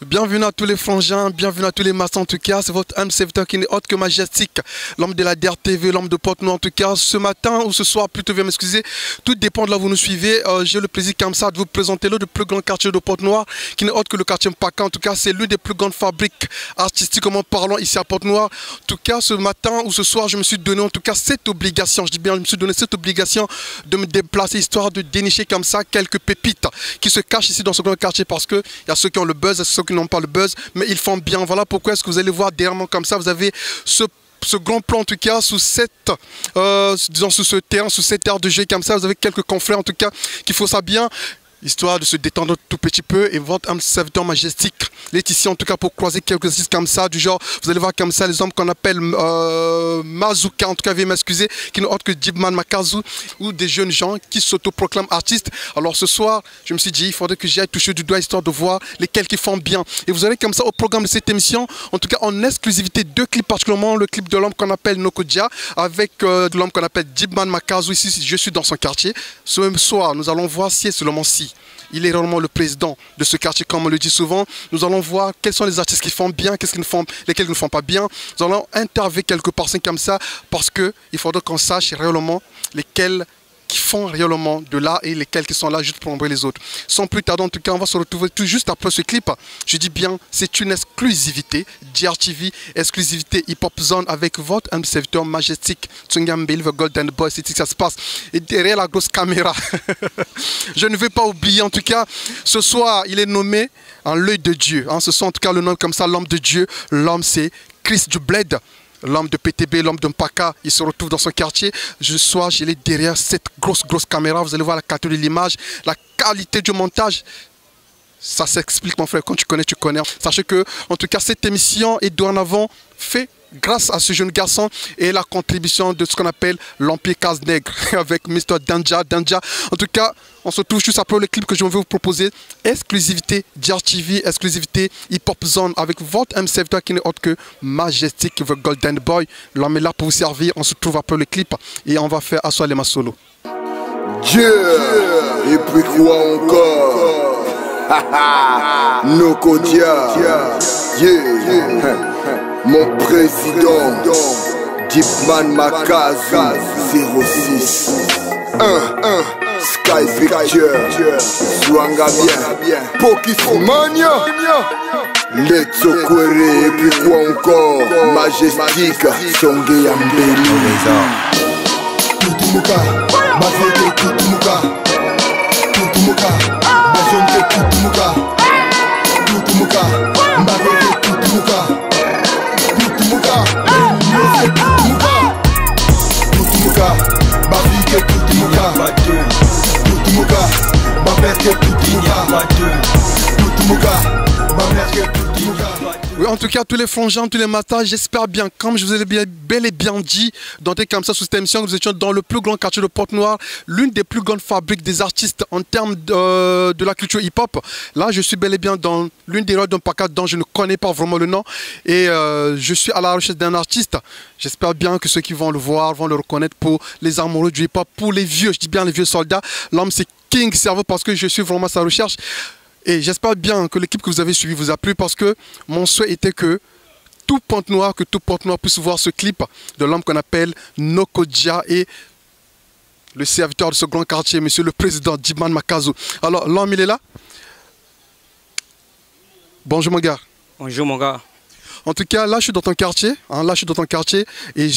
Bienvenue à tous les frangins, bienvenue à tous les massons en tout cas. C'est votre âme serviteur qui n'est autre que majestique. L'homme de la DRTV, l'homme de Port-Noir en tout cas. Ce matin ou ce soir, plutôt, veuillez m'excuser. Tout dépend de là où vous nous suivez. J'ai le plaisir comme ça de vous présenter l'un des plus grands quartiers de Port-Noir, qui n'est autre que le quartier Mpaka. En tout cas, c'est l'une des plus grandes fabriques artistiquement parlant ici à Port-Noir. En tout cas, ce matin ou ce soir, je me suis donné en tout cas cette obligation. Je dis bien, je me suis donné cette obligation de me déplacer, histoire de dénicher comme ça quelques pépites qui se cachent ici dans ce grand quartier, parce qu'il y a ceux qui ont le buzz et ceux qui n'ont pas le buzz, mais ils font bien. Voilà pourquoi est-ce que vous allez voir derrière moi comme ça, vous avez ce grand plan en tout cas sous cette disons sous ce terrain, sous cette aire de jeu comme ça, vous avez quelques confrères en tout cas qui font ça bien, histoire de se détendre tout petit peu. Et votre âme serviteur majestique Laetitia en tout cas pour croiser quelques exercices comme ça, du genre vous allez voir comme ça les hommes qu'on appelle Mazuka, en tout cas veuillez m'excuser, qui n'ont autre que Djibman Makazu, ou des jeunes gens qui s'autoproclament artistes. Alors ce soir je me suis dit il faudrait que j'aille toucher du doigt histoire de voir lesquels qui font bien. Et vous aurez comme ça au programme de cette émission en tout cas en exclusivité deux clips, particulièrement le clip de l'homme qu'on appelle Nokodja avec l'homme qu'on appelle Djibman Makazu. Ici je suis dans son quartier. Ce même soir nous allons voir si c'est seulement si il est réellement le président de ce quartier, comme on le dit souvent. Nous allons voir quels sont les artistes qui font bien, lesquels ne font pas bien. Nous allons interviewer quelques personnes comme ça, parce qu'il faudra qu'on sache réellement lesquels qui font réellement de l'art et lesquels qui sont là juste pour embrasser les autres. Sans plus tarder, en tout cas, on va se retrouver tout juste après ce clip. Je dis bien, c'est une exclusivité DRTV, exclusivité Hip Hop Zone avec votre âme serviteur majestique Tsungambel, le Golden Boy. C'est ici que ça se passe. Et derrière la grosse caméra, je ne vais pas oublier, en tout cas, ce soir, il est nommé en l'œil de Dieu. Hein, ce sont en tout cas le nom comme ça, l'homme de Dieu. L'homme, c'est Chris du Bled. L'homme de PTB, l'homme de Mpaka, il se retrouve dans son quartier. Ce soir, je l'ai derrière cette grosse caméra. Vous allez voir la qualité de l'image, la qualité du montage. Ça s'explique, mon frère. Quand tu connais, tu connais. Sachez que, en tout cas, cette émission est dorénavant faite grâce à ce jeune garçon et la contribution de ce qu'on appelle l'Empire Casse-Nègre avec Mr. Danja. En tout cas, on se trouve juste après le clip que je vais vous proposer. Exclusivité DRTV, exclusivité Hip Hop Zone avec votre âme serviteur qui n'est autre que Majestic, the Golden Boy. L'homme est là pour vous servir. On se trouve après le clip et on va faire asseoir les massolos. Yeah. Et puis quoi encore? Nokodja. Yeah. Mon président Djibman Makazu 06 1 Sky Picture Swanga bien Pokismania Let's Okwere. Et puis quoi encore? Majestic Songe Yambeli Tutumuka Mafete Tutumuka Tutumuka Bajonte Tutumuka Tutumuka Mafete Tutumuka Tutumuka Tutumuka Bafike Tutumuka Tutumuka Bafeke Tutumuka Tutumuka Bafeke Tutumuka. Oui, en tout cas, tous les frangins, tous les matins, j'espère bien, comme je vous ai bel et bien dit, d'entrer comme ça sous cette émission, que vous étiez dans le plus grand quartier de Port-Noir, l'une des plus grandes fabriques des artistes en termes de la culture hip-hop. Là, je suis bel et bien dans l'une des rues d'un Mpaka dont je ne connais pas vraiment le nom. Et je suis à la recherche d'un artiste. J'espère bien que ceux qui vont le voir vont le reconnaître, pour les amoureux du hip-hop, pour les vieux, je dis bien les vieux soldats. L'homme, c'est King Servo, parce que je suis vraiment à sa recherche. Et j'espère bien que l'équipe que vous avez suivie vous a plu, parce que mon souhait était que tout Port-Noir puisse voir ce clip de l'homme qu'on appelle Nokodja et le serviteur de ce grand quartier, monsieur le président Djibman Makazu. Alors, l'homme, il est là? Bonjour mon gars. Bonjour mon gars. En tout cas, là je suis dans ton quartier, et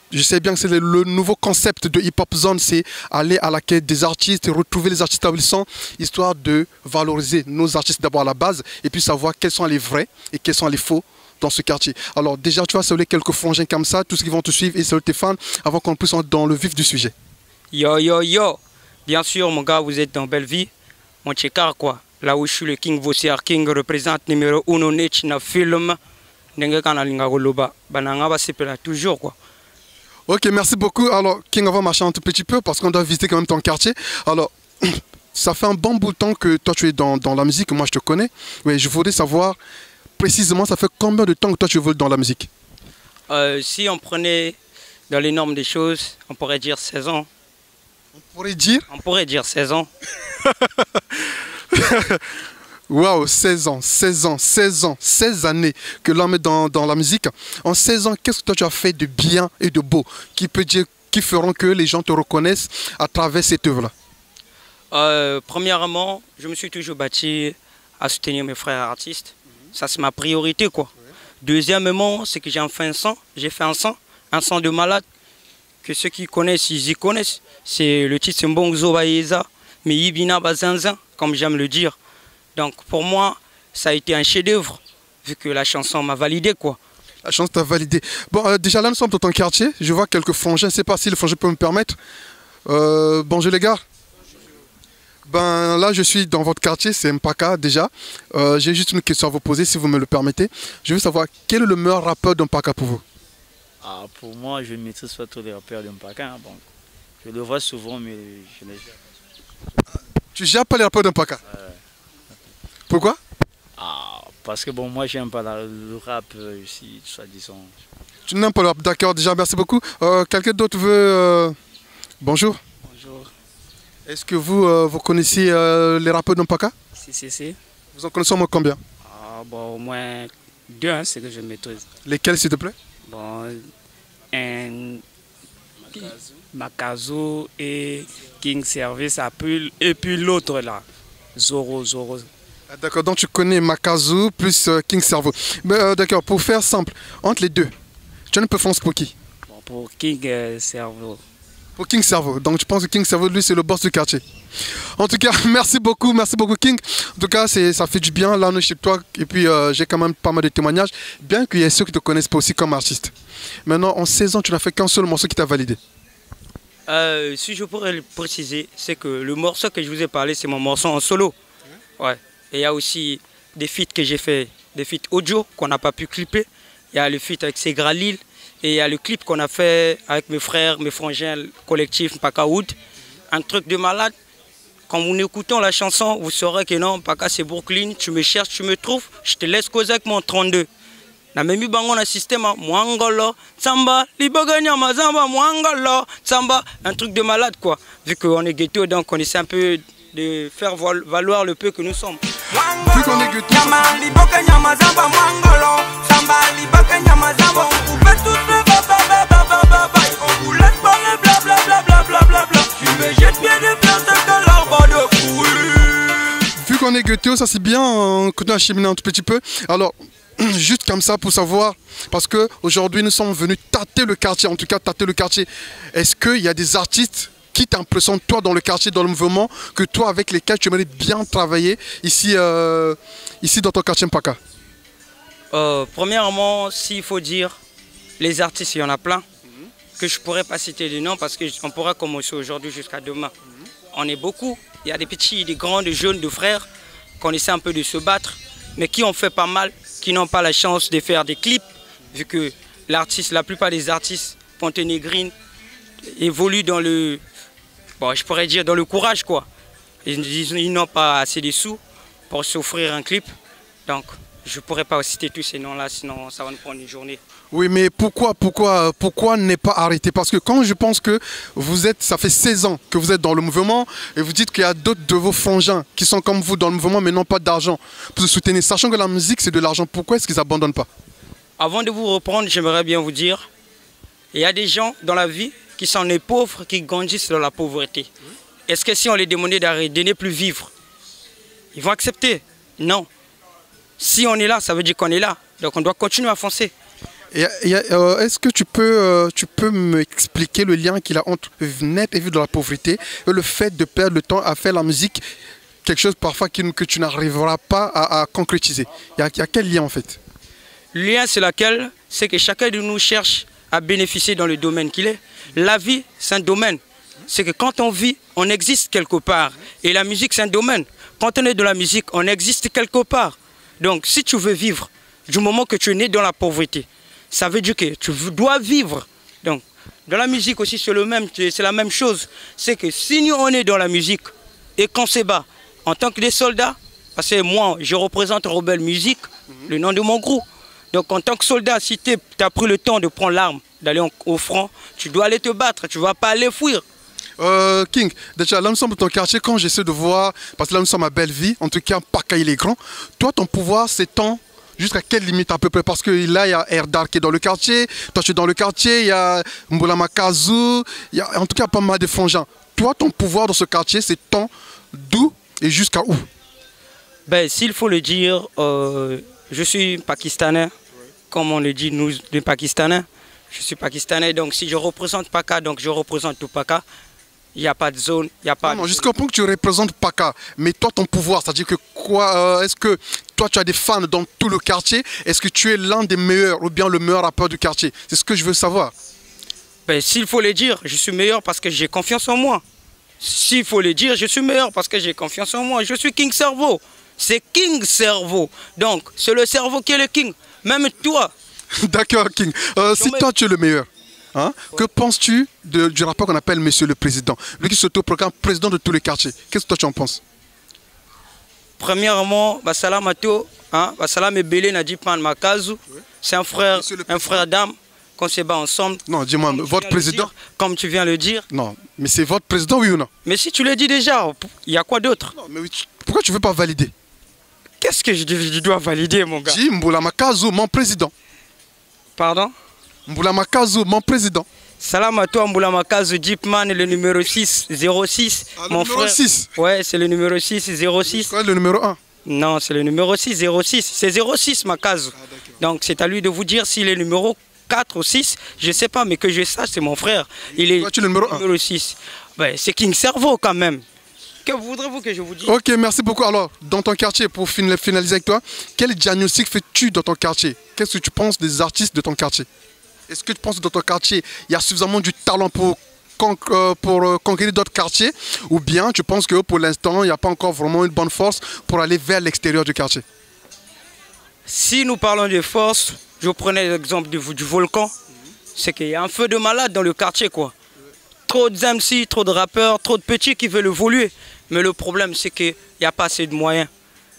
je sais bien que c'est le nouveau concept de Hip Hop Zone, c'est aller à la quête des artistes et retrouver les artistes établissants, histoire de valoriser nos artistes d'abord à la base, et puis savoir quels sont les vrais et quels sont les faux dans ce quartier. Alors déjà, tu vas saluer quelques frangins comme ça, tous ceux qui vont te suivre, et saluer tes fans, avant qu'on puisse entrer dans le vif du sujet. Yo yo yo. Bien sûr mon gars, vous êtes dans belle vie. Mon tchekar quoi. Là où je suis le King Vossiar King, représente numéro 1 net na film. Ndenge kana linga koloba. Bananga ba sepela toujours quoi. Ok, merci beaucoup. Alors, King, on va marcher un tout petit peu parce qu'on doit visiter quand même ton quartier. Alors, ça fait un bon bout de temps que toi tu es dans la musique, moi je te connais. Oui, je voudrais savoir précisément, ça fait combien de temps que toi tu évolues dans la musique? Si on prenait dans les normes des choses, on pourrait dire 16 ans. On pourrait dire? On pourrait dire 16 ans. Waouh, 16 ans, 16 ans, 16 ans, 16 années que l'homme est dans la musique. En 16 ans, qu'est-ce que toi tu as fait de bien et de beau qui feront que les gens te reconnaissent à travers cette œuvre-là? Premièrement, je me suis toujours bâti à soutenir mes frères artistes. Ça, c'est ma priorité, quoi. Deuxièmement, c'est que j'ai fait un son de malade, que ceux qui connaissent, ils y connaissent. C'est le titre, c'est Mbongo Baeza, mais Ibina Bazanzan, comme j'aime le dire. Donc pour moi, ça a été un chef-d'œuvre, vu que la chanson m'a validé, quoi. La chanson t'a validé. Bon, déjà là, nous sommes dans ton quartier. Je vois quelques frangins. Je ne sais pas si le frangin peut me permettre. Bonjour les gars. Ben là, je suis dans votre quartier, c'est Mpaka déjà. J'ai juste une question à vous poser, si vous me le permettez. Je veux savoir, quel est le meilleur rappeur d'Mpaka pour vous? Pour moi, je ne maîtrise pas tous les rappeurs d'Mpaka. Hein, bon. Je le vois souvent, mais je ne les gère pas. Tu gères pas les rappeurs d'Mpaka? Pourquoi? Parce que bon, moi, j'aime pas le rap ici, soi-disant. Tu n'aimes pas le rap, d'accord, déjà, merci beaucoup. Quelqu'un d'autre veut... Bonjour. Bonjour. Est-ce que vous connaissez les rappeurs d'Mpaka? Si. Vous en connaissez au moins combien? Bon, au moins 2, hein, c'est que je maîtrise. Lesquels, s'il te plaît? Bon, Makazu et King Service, et puis l'autre là, Zoro. D'accord, donc tu connais Makazu plus King Servo. D'accord, pour faire simple, entre les deux, tu as une préférence pour qui? Bon, pour King Servo. Pour King Servo, donc tu penses que King Servo, lui, c'est le boss du quartier. En tout cas, merci beaucoup King. En tout cas, ça fait du bien, là on est chez toi, et puis j'ai quand même pas mal de témoignages, bien qu'il y ait ceux qui ne te connaissent pas aussi comme artiste. Maintenant, en 16 ans, tu n'as fait qu'un seul morceau qui t'a validé. Si je pourrais le préciser, c'est que le morceau que je vous ai parlé, c'est mon morceau en solo. Ouais. Et il y a aussi des feats que j'ai fait, des feats audio qu'on n'a pas pu clipper. Il y a le feat avec Segra Lille et il y a le clip qu'on a fait avec mes frères, mes frangins, le collectif Mpaka Wood. Un truc de malade. Quand vous écoutez la chanson, vous saurez que non, Mpaka c'est Brooklyn, tu me cherches, tu me trouves, je te laisse causer avec mon 32. Na memi bango na système Mwangolo, Tsamba, Liboganya Mazamba, Mwangolo, Tsamba, un truc de malade quoi. Vu qu'on est ghetto, donc on essaie un peu de faire valoir le peu que nous sommes. Vu qu'on est ghetto, vu qu'on est ghetto, ça c'est bien, on continue à cheminer un tout petit peu. Alors, juste comme ça pour savoir, parce qu'aujourd'hui nous sommes venus tâter le quartier, en tout cas tâter le quartier. Est-ce qu'il y a des artistes qui t'impressionnent, toi dans le quartier, dans le mouvement, que toi avec lesquels tu aimerais bien travailler ici dans ton quartier Mpaka? Premièrement, s'il faut dire, les artistes, il y en a plein, que je ne pourrais pas citer des noms parce qu'on pourra commencer aujourd'hui jusqu'à demain. On est beaucoup, il y a des petits, des grands, des jeunes, des frères, qu'on essaie un peu de se battre, mais qui ont fait pas mal, qui n'ont pas la chance de faire des clips, vu que la plupart des artistes Ponténégrine évoluent dans le, bon, je pourrais dire dans le courage quoi. Ils n'ont pas assez de sous pour s'offrir un clip, donc je ne pourrais pas citer tous ces noms-là, sinon ça va nous prendre une journée. Oui, mais pourquoi ne pas arrêter? Parce que quand je pense que ça fait 16 ans que vous êtes dans le mouvement et vous dites qu'il y a d'autres de vos frangins qui sont comme vous dans le mouvement mais n'ont pas d'argent pour se soutenir, sachant que la musique c'est de l'argent, pourquoi est-ce qu'ils n'abandonnent pas? Avant de vous reprendre, j'aimerais bien vous dire, il y a des gens dans la vie qui sont nés pauvres, qui grandissent dans la pauvreté. Est-ce que si on les demandait d'arrêter, de ne plus vivre, ils vont accepter? Non. Si on est là, ça veut dire qu'on est là. Donc on doit continuer à foncer. Est-ce que tu peux m'expliquer le lien qu'il a entre naître et vivre dans la pauvreté et le fait de perdre le temps à faire la musique, quelque chose parfois que tu n'arriveras pas à concrétiser? Il y a quel lien en fait? Le lien c'est que chacun de nous cherche à bénéficier dans le domaine qu'il est. La vie, c'est un domaine. C'est que quand on vit, on existe quelque part. Et la musique, c'est un domaine. Quand on est dans la musique, on existe quelque part. Donc, si tu veux vivre, du moment que tu es né dans la pauvreté, ça veut dire que tu dois vivre. Donc, dans la musique aussi, c'est la même chose. C'est que si nous, on est dans la musique et qu'on se bat en tant que des soldats, parce que moi, je représente Rebelle Musique, le nom de mon groupe. Donc, en tant que soldat, si tu as pris le temps de prendre l'arme, d'aller au front, tu dois aller te battre, tu ne vas pas aller fuir. King, déjà là nous sommes dans ton quartier, quand j'essaie de voir, parce que là nous sommes à Belleville, en tout cas Paka il est grand, toi ton pouvoir s'étend jusqu'à quelle limite à peu près? Parce que là il y a Erdar qui est dans le quartier, toi tu es dans le quartier, il y a Mboula-Makazu, il y a en tout cas pas mal de frangins. Toi ton pouvoir dans ce quartier s'étend d'où et jusqu'à où? Ben, s'il faut le dire, je suis pakistanais, comme on le dit nous les Pakistanais. Je suis pakistanais, donc si je représente Paka, donc je représente tout Paka. Il n'y a pas de zone, il n'y a pas... Non, jusqu'au point que tu représentes Paka, mais toi ton pouvoir, c'est-à-dire que quoi, est-ce que toi tu as des fans dans tout le quartier? Est-ce que tu es l'un des meilleurs ou bien le meilleur rappeur du quartier? C'est ce que je veux savoir. Ben, s'il faut le dire, je suis meilleur parce que j'ai confiance en moi. S'il faut le dire, je suis meilleur parce que j'ai confiance en moi. Je suis King Cerveau. C'est King Cerveau. Donc, c'est le cerveau qui est le King. Même toi. D'accord, King. Si toi tu es le meilleur, hein, que penses-tu du rapport qu'on appelle Monsieur le Président? Lui qui s'autoproclame président de tous les quartiers. Qu'est-ce que toi tu en penses? Premièrement, Bassalam Ato, hein, Bassalam Ebele Nadip Man Makazu. C'est un frère d'âme qu'on se bat ensemble. Non, dis-moi, votre président dire, comme tu viens le dire. Non, mais c'est votre président, oui ou non? Mais si tu le dis déjà, il y a quoi d'autre? Non, mais pourquoi tu ne veux pas valider? Qu'est-ce que je dois valider, mon gars? Dis Mboula-Makazu, mon président. Pardon? Mboula-Makazu, mon président. Salam à toi, Mboula-Makazu, Jeepman, le numéro 6, 06. Ah, mon le numéro frère. 6. Ouais, c'est le numéro 6, 06. Quoi, le numéro 1? Non, c'est le numéro 6, 06. C'est 06, Makazu. Ah, donc, c'est à lui de vous dire s'il est numéro 4 ou 6. Je ne sais pas, mais que je sache, c'est mon frère. Il est toi, tu es le numéro 6. Ouais, c'est King Cerveau, quand même. Que voudrez-vous que je vous dise? Ok, merci beaucoup. Alors, dans ton quartier, pour finaliser avec toi, quel diagnostic fais-tu dans ton quartier? Qu'est-ce que tu penses des artistes de ton quartier? Est-ce que tu penses que dans ton quartier, il y a suffisamment du talent pour conquérir d'autres quartiers? Ou bien tu penses que pour l'instant, il n'y a pas encore vraiment une bonne force pour aller vers l'extérieur du quartier? Si nous parlons de force, je prenais l'exemple du volcan. C'est qu'il y a un feu de malade dans le quartier, quoi. Trop de MC, trop de rappeurs, trop de petits qui veulent évoluer. Mais le problème, c'est qu'il n'y a pas assez de moyens.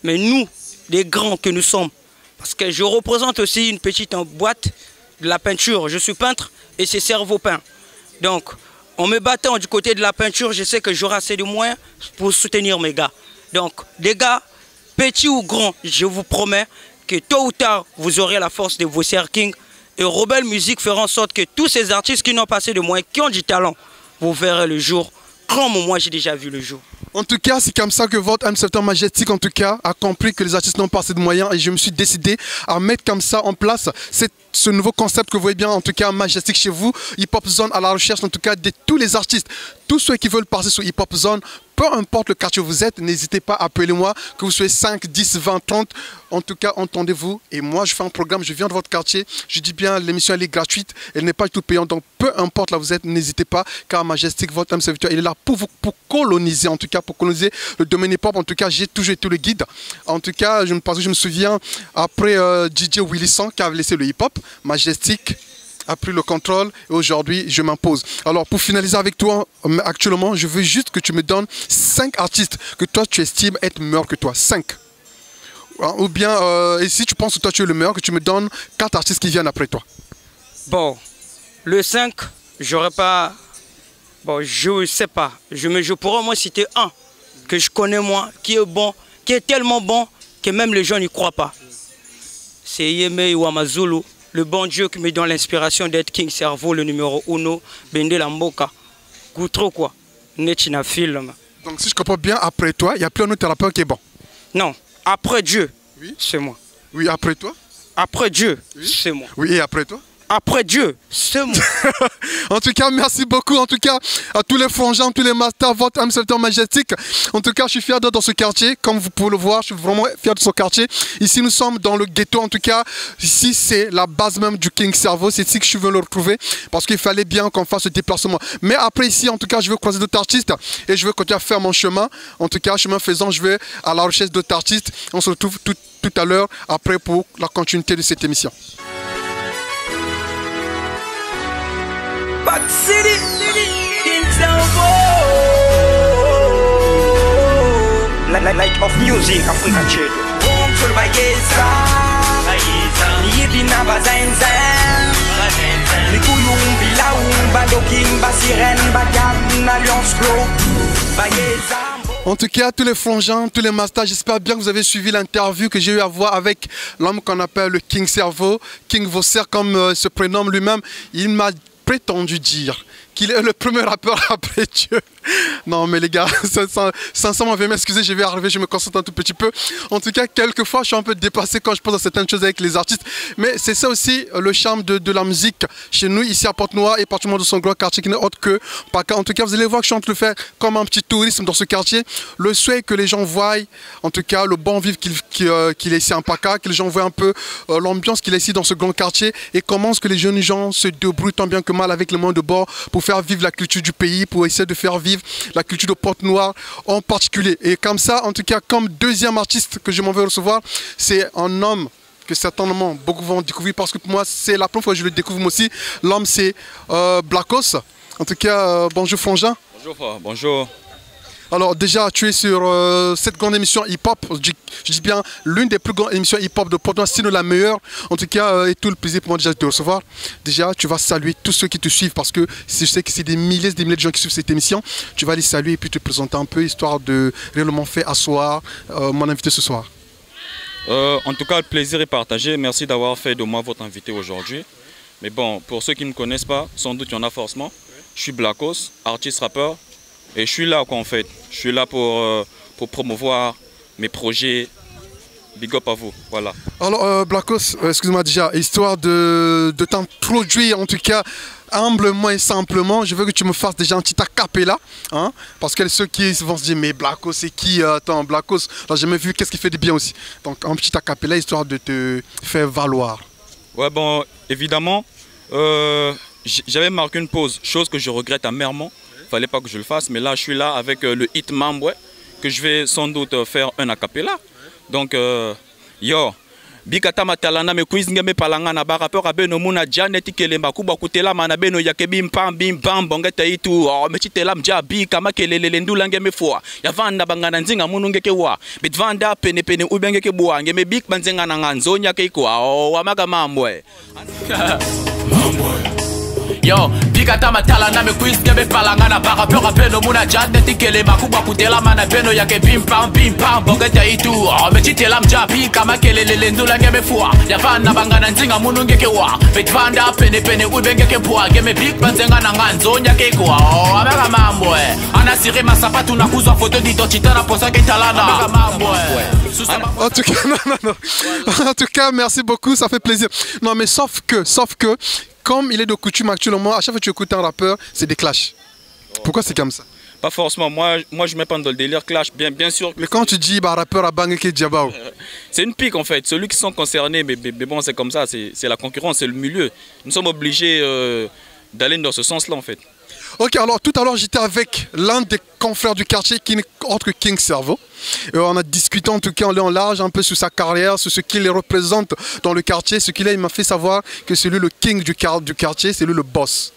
Mais nous, les grands que nous sommes, parce que je représente aussi une petite boîte de la peinture. Je suis peintre et c'est Cerveau peint. Donc, en me battant du côté de la peinture, je sais que j'aurai assez de moyens pour soutenir mes gars. Donc, les gars, petits ou grands, je vous promets que tôt ou tard, vous aurez la force de vos King. Et Rebelle Music fera en sorte que tous ces artistes qui n'ont pas assez de moyens, qui ont du talent, vous verrez le jour. Comme moi, j'ai déjà vu le jour. En tout cas, c'est comme ça que votre M7 Majestic, en tout cas, a compris que les artistes n'ont pas assez de moyens et je me suis décidé à mettre comme ça en place ce nouveau concept que vous voyez bien, en tout cas, Majestic chez vous. Hip Hop Zone à la recherche, en tout cas, de tous les artistes, tous ceux qui veulent passer sur Hip Hop Zone, peu importe le quartier où vous êtes, n'hésitez pas à appeler moi, que vous soyez 5, 10, 20, 30. En tout cas, entendez-vous. Et moi, je fais un programme, je viens de votre quartier. Je dis bien, l'émission, elle est gratuite. Elle n'est pas du tout payante. Donc, peu importe là où vous êtes, n'hésitez pas. Car Majestic, votre âme serviteur, il est là pour vous, pour coloniser, en tout cas, pour coloniser le domaine hip-hop. En tout cas, j'ai toujours été le guide. En tout cas, je me souviens, après DJ Willisson qui avait laissé le hip-hop, Majestic a pris le contrôle et aujourd'hui je m'impose. Alors pour finaliser avec toi, actuellement je veux juste que tu me donnes 5 artistes que toi tu estimes être meilleurs que toi. 5. Ou bien, et si tu penses que toi tu es le meilleur, que tu me donnes 4 artistes qui viennent après toi. Bon, le 5, j'aurais pas... Bon, je sais pas. Je pourrais moi citer un que je connais moi, qui est bon, qui est tellement bon que même les gens n'y croient pas. C'est Yeme Iwamazulu. Le bon Dieu qui me donne l'inspiration d'être King Cerveau, le numéro 1, Bende Lamboka. Goutro quoi. Netina film. Donc si je comprends bien, après toi, il n'y a plus un autre rappeur qui est bon. Non, après Dieu, oui. C'est moi. Oui, après toi. Après Dieu, oui. C'est moi. Oui, et après toi. Après Dieu, c'est moi. En tout cas, merci beaucoup. En tout cas, à tous les frangins, tous les masters, votre M7 Majestic. En tout cas, je suis fier d'être dans ce quartier. Comme vous pouvez le voir, je suis vraiment fier de ce quartier. Ici, nous sommes dans le ghetto. En tout cas, ici, c'est la base même du King Cerveau. C'est ici que je veux le retrouver parce qu'il fallait bien qu'on fasse ce déplacement. Mais après, ici, en tout cas, je veux croiser d'autres artistes et je veux continuer à faire mon chemin. En tout cas, chemin faisant, je vais à la recherche d'autres artistes. On se retrouve tout à l'heure après pour la continuité de cette émission. Back City, King Cerveau. Light of music, African children. Home to Bayeza. Yibina bazainzen Likuyum bilaum Badokim basiren Bagam Alliance Glow Bayezam. En tout cas, tous les frangins, tous les masters, j'espère bien que vous avez suivi l'interview que j'ai eu à voir avec l'homme qu'on appelle le King Servo, King Vosser comme se prénomme lui-même. Il m'a prétendu dire qu'il est le premier rappeur après Dieu. Non mais les gars, sincèrement, veuillez m'excuser, je vais arriver, je me concentre un tout petit peu. En tout cas, quelquefois, je suis un peu dépassé quand je pense à certaines choses avec les artistes. Mais c'est ça aussi le charme de la musique chez nous, ici à Pointe-Noire et particulièrement de son grand quartier qui n'est autre que Paca. En tout cas, vous allez voir que je suis en train de le faire comme un petit tourisme dans ce quartier. Le souhait que les gens voient, en tout cas, le bon vivre qu'il est ici à Paca, que les gens voient un peu l'ambiance qu'il est ici dans ce grand quartier et comment est-ce que les jeunes gens se débrouillent tant bien que mal avec les moyens de bord pour faire vivre la culture du pays, pour essayer de faire vivre la culture de Pointe-Noire en particulier. Et comme ça, en tout cas, comme deuxième artiste que je m'en vais recevoir, c'est un homme que certainement beaucoup vont découvrir parce que pour moi, c'est la première fois que je le découvre moi aussi. L'homme, c'est Blacos. En tout cas, bonjour Frangin. Bonjour frère, bonjour. Alors déjà, tu es sur cette grande émission hip-hop, je dis bien l'une des plus grandes émissions hip-hop de Pointe-Noire, sinon la meilleure. En tout cas, et tout le plaisir pour moi déjà de te recevoir. Déjà, tu vas saluer tous ceux qui te suivent parce que je sais que c'est des milliers de gens qui suivent cette émission. Tu vas les saluer et puis te présenter un peu, histoire de réellement faire asseoir mon invité ce soir. En tout cas, le plaisir est partagé. Merci d'avoir fait de moi votre invité aujourd'hui. Mais bon, pour ceux qui ne me connaissent pas, sans doute il y en a forcément. Je suis Blacos, artiste rappeur. Et je suis là quoi en fait, je suis là pour promouvoir mes projets. Big up à vous, voilà. Alors Blacos, excuse-moi déjà, histoire de t'introduire en tout cas humblement et simplement, je veux que tu me fasses déjà un petit acapella, hein, parce que ceux qui vont se dire mais Blacos c'est qui, attends Blacos, j'ai jamais vu qu'est-ce qui fait du bien aussi. Donc un petit acapella histoire de te faire valoir. Ouais bon, évidemment, j'avais marqué une pause, chose que je regrette amèrement. Fallait pas que je le fasse, mais là je suis là avec le Hitman, ouais, que je vais sans doute faire un acapella. Donc yo bikata matalana me quiz ngeme palangana ba rapport a beno muna janet kelemba kuba kutela mana beno yake bim pam bongeta itu o metitela mja bi kama kelele ndula ngeme fwa ya vanda bangana nzinga munu ngeke wa bitvanda pene ubengeke bua ngeme big banzenga na nganzo nyake ikwa o amaka mambwe Yo, bigata matala na me quiz ngebe palangana ba rappeur a beno muna jate tikele makuba kutela mana beno yake bim pam bongeta itu o metitela mjapi kama kelele ndula ngeme fwa ya vana bangana nzinga munu ngeke wa betvanda pene ubengeke bua ngeme big banzenga na nganzo nyake kwa o amaka mambo anasire masapatu na kuzwa photo d'identité na posa ke talana amaka mambo En tout cas, non. En tout cas, merci beaucoup, ça fait plaisir. Non mais sauf que comme il est de coutume actuellement, à chaque fois que tu écoutes un rappeur, c'est des clashs. Pourquoi c'est comme ça? Pas forcément, moi je mets pas dans le délire clash, bien sûr. Mais quand tu dis rappeur à Bangeke Diabao, c'est une pique en fait, ceux qui sont concernés, mais bon c'est comme ça, c'est la concurrence, c'est le milieu. Nous sommes obligés d'aller dans ce sens-là en fait. Ok, alors tout à l'heure j'étais avec l'un des confrères du quartier qui n'est autre que King Servo. On a discuté en tout cas en long en large un peu sur sa carrière, sur ce qu'il représente dans le quartier. Ce qu'il a, il m'a fait savoir que c'est lui le king du quartier, c'est lui le boss.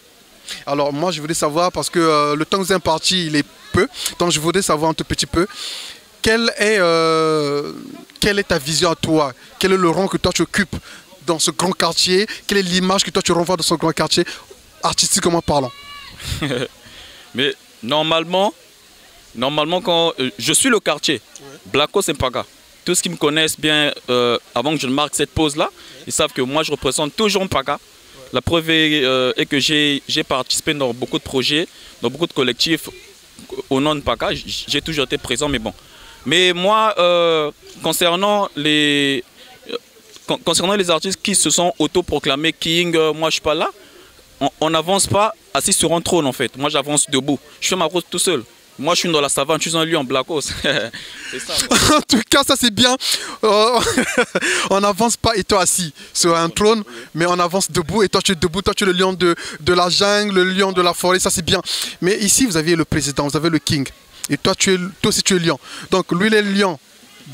Alors moi je voulais savoir, parce que le temps que vous êtes parti il est peu, donc je voudrais savoir un tout petit peu, quelle est ta vision à toi? Quel est le rang que toi tu occupes dans ce grand quartier? Quelle est l'image que toi tu renvoies dans ce grand quartier, artistiquement parlant? Mais normalement quand je suis le quartier, Blacos et Mpaga, tous ceux qui me connaissent bien avant que je ne marque cette pause là, ils savent que moi je représente toujours Mpaga. La preuve est que j'ai participé dans beaucoup de projets, dans beaucoup de collectifs au nom de Mpaga. J'ai toujours été présent, mais bon. Mais moi, concernant les artistes qui se sont autoproclamés King, moi je suis pas là. On n'avance pas assis sur un trône en fait. Moi j'avance debout. Je fais ma route tout seul. Moi je suis dans la savane, je suis un lion Blacos. C'est ça. En tout cas ça c'est bien. On n'avance pas et toi assis sur un trône, mais on avance debout et toi tu es debout. Toi tu es le lion de la jungle, le lion de la forêt, ça c'est bien. Mais ici vous avez le président, vous avez le king. Et toi aussi tu es lion. Donc lui il est lion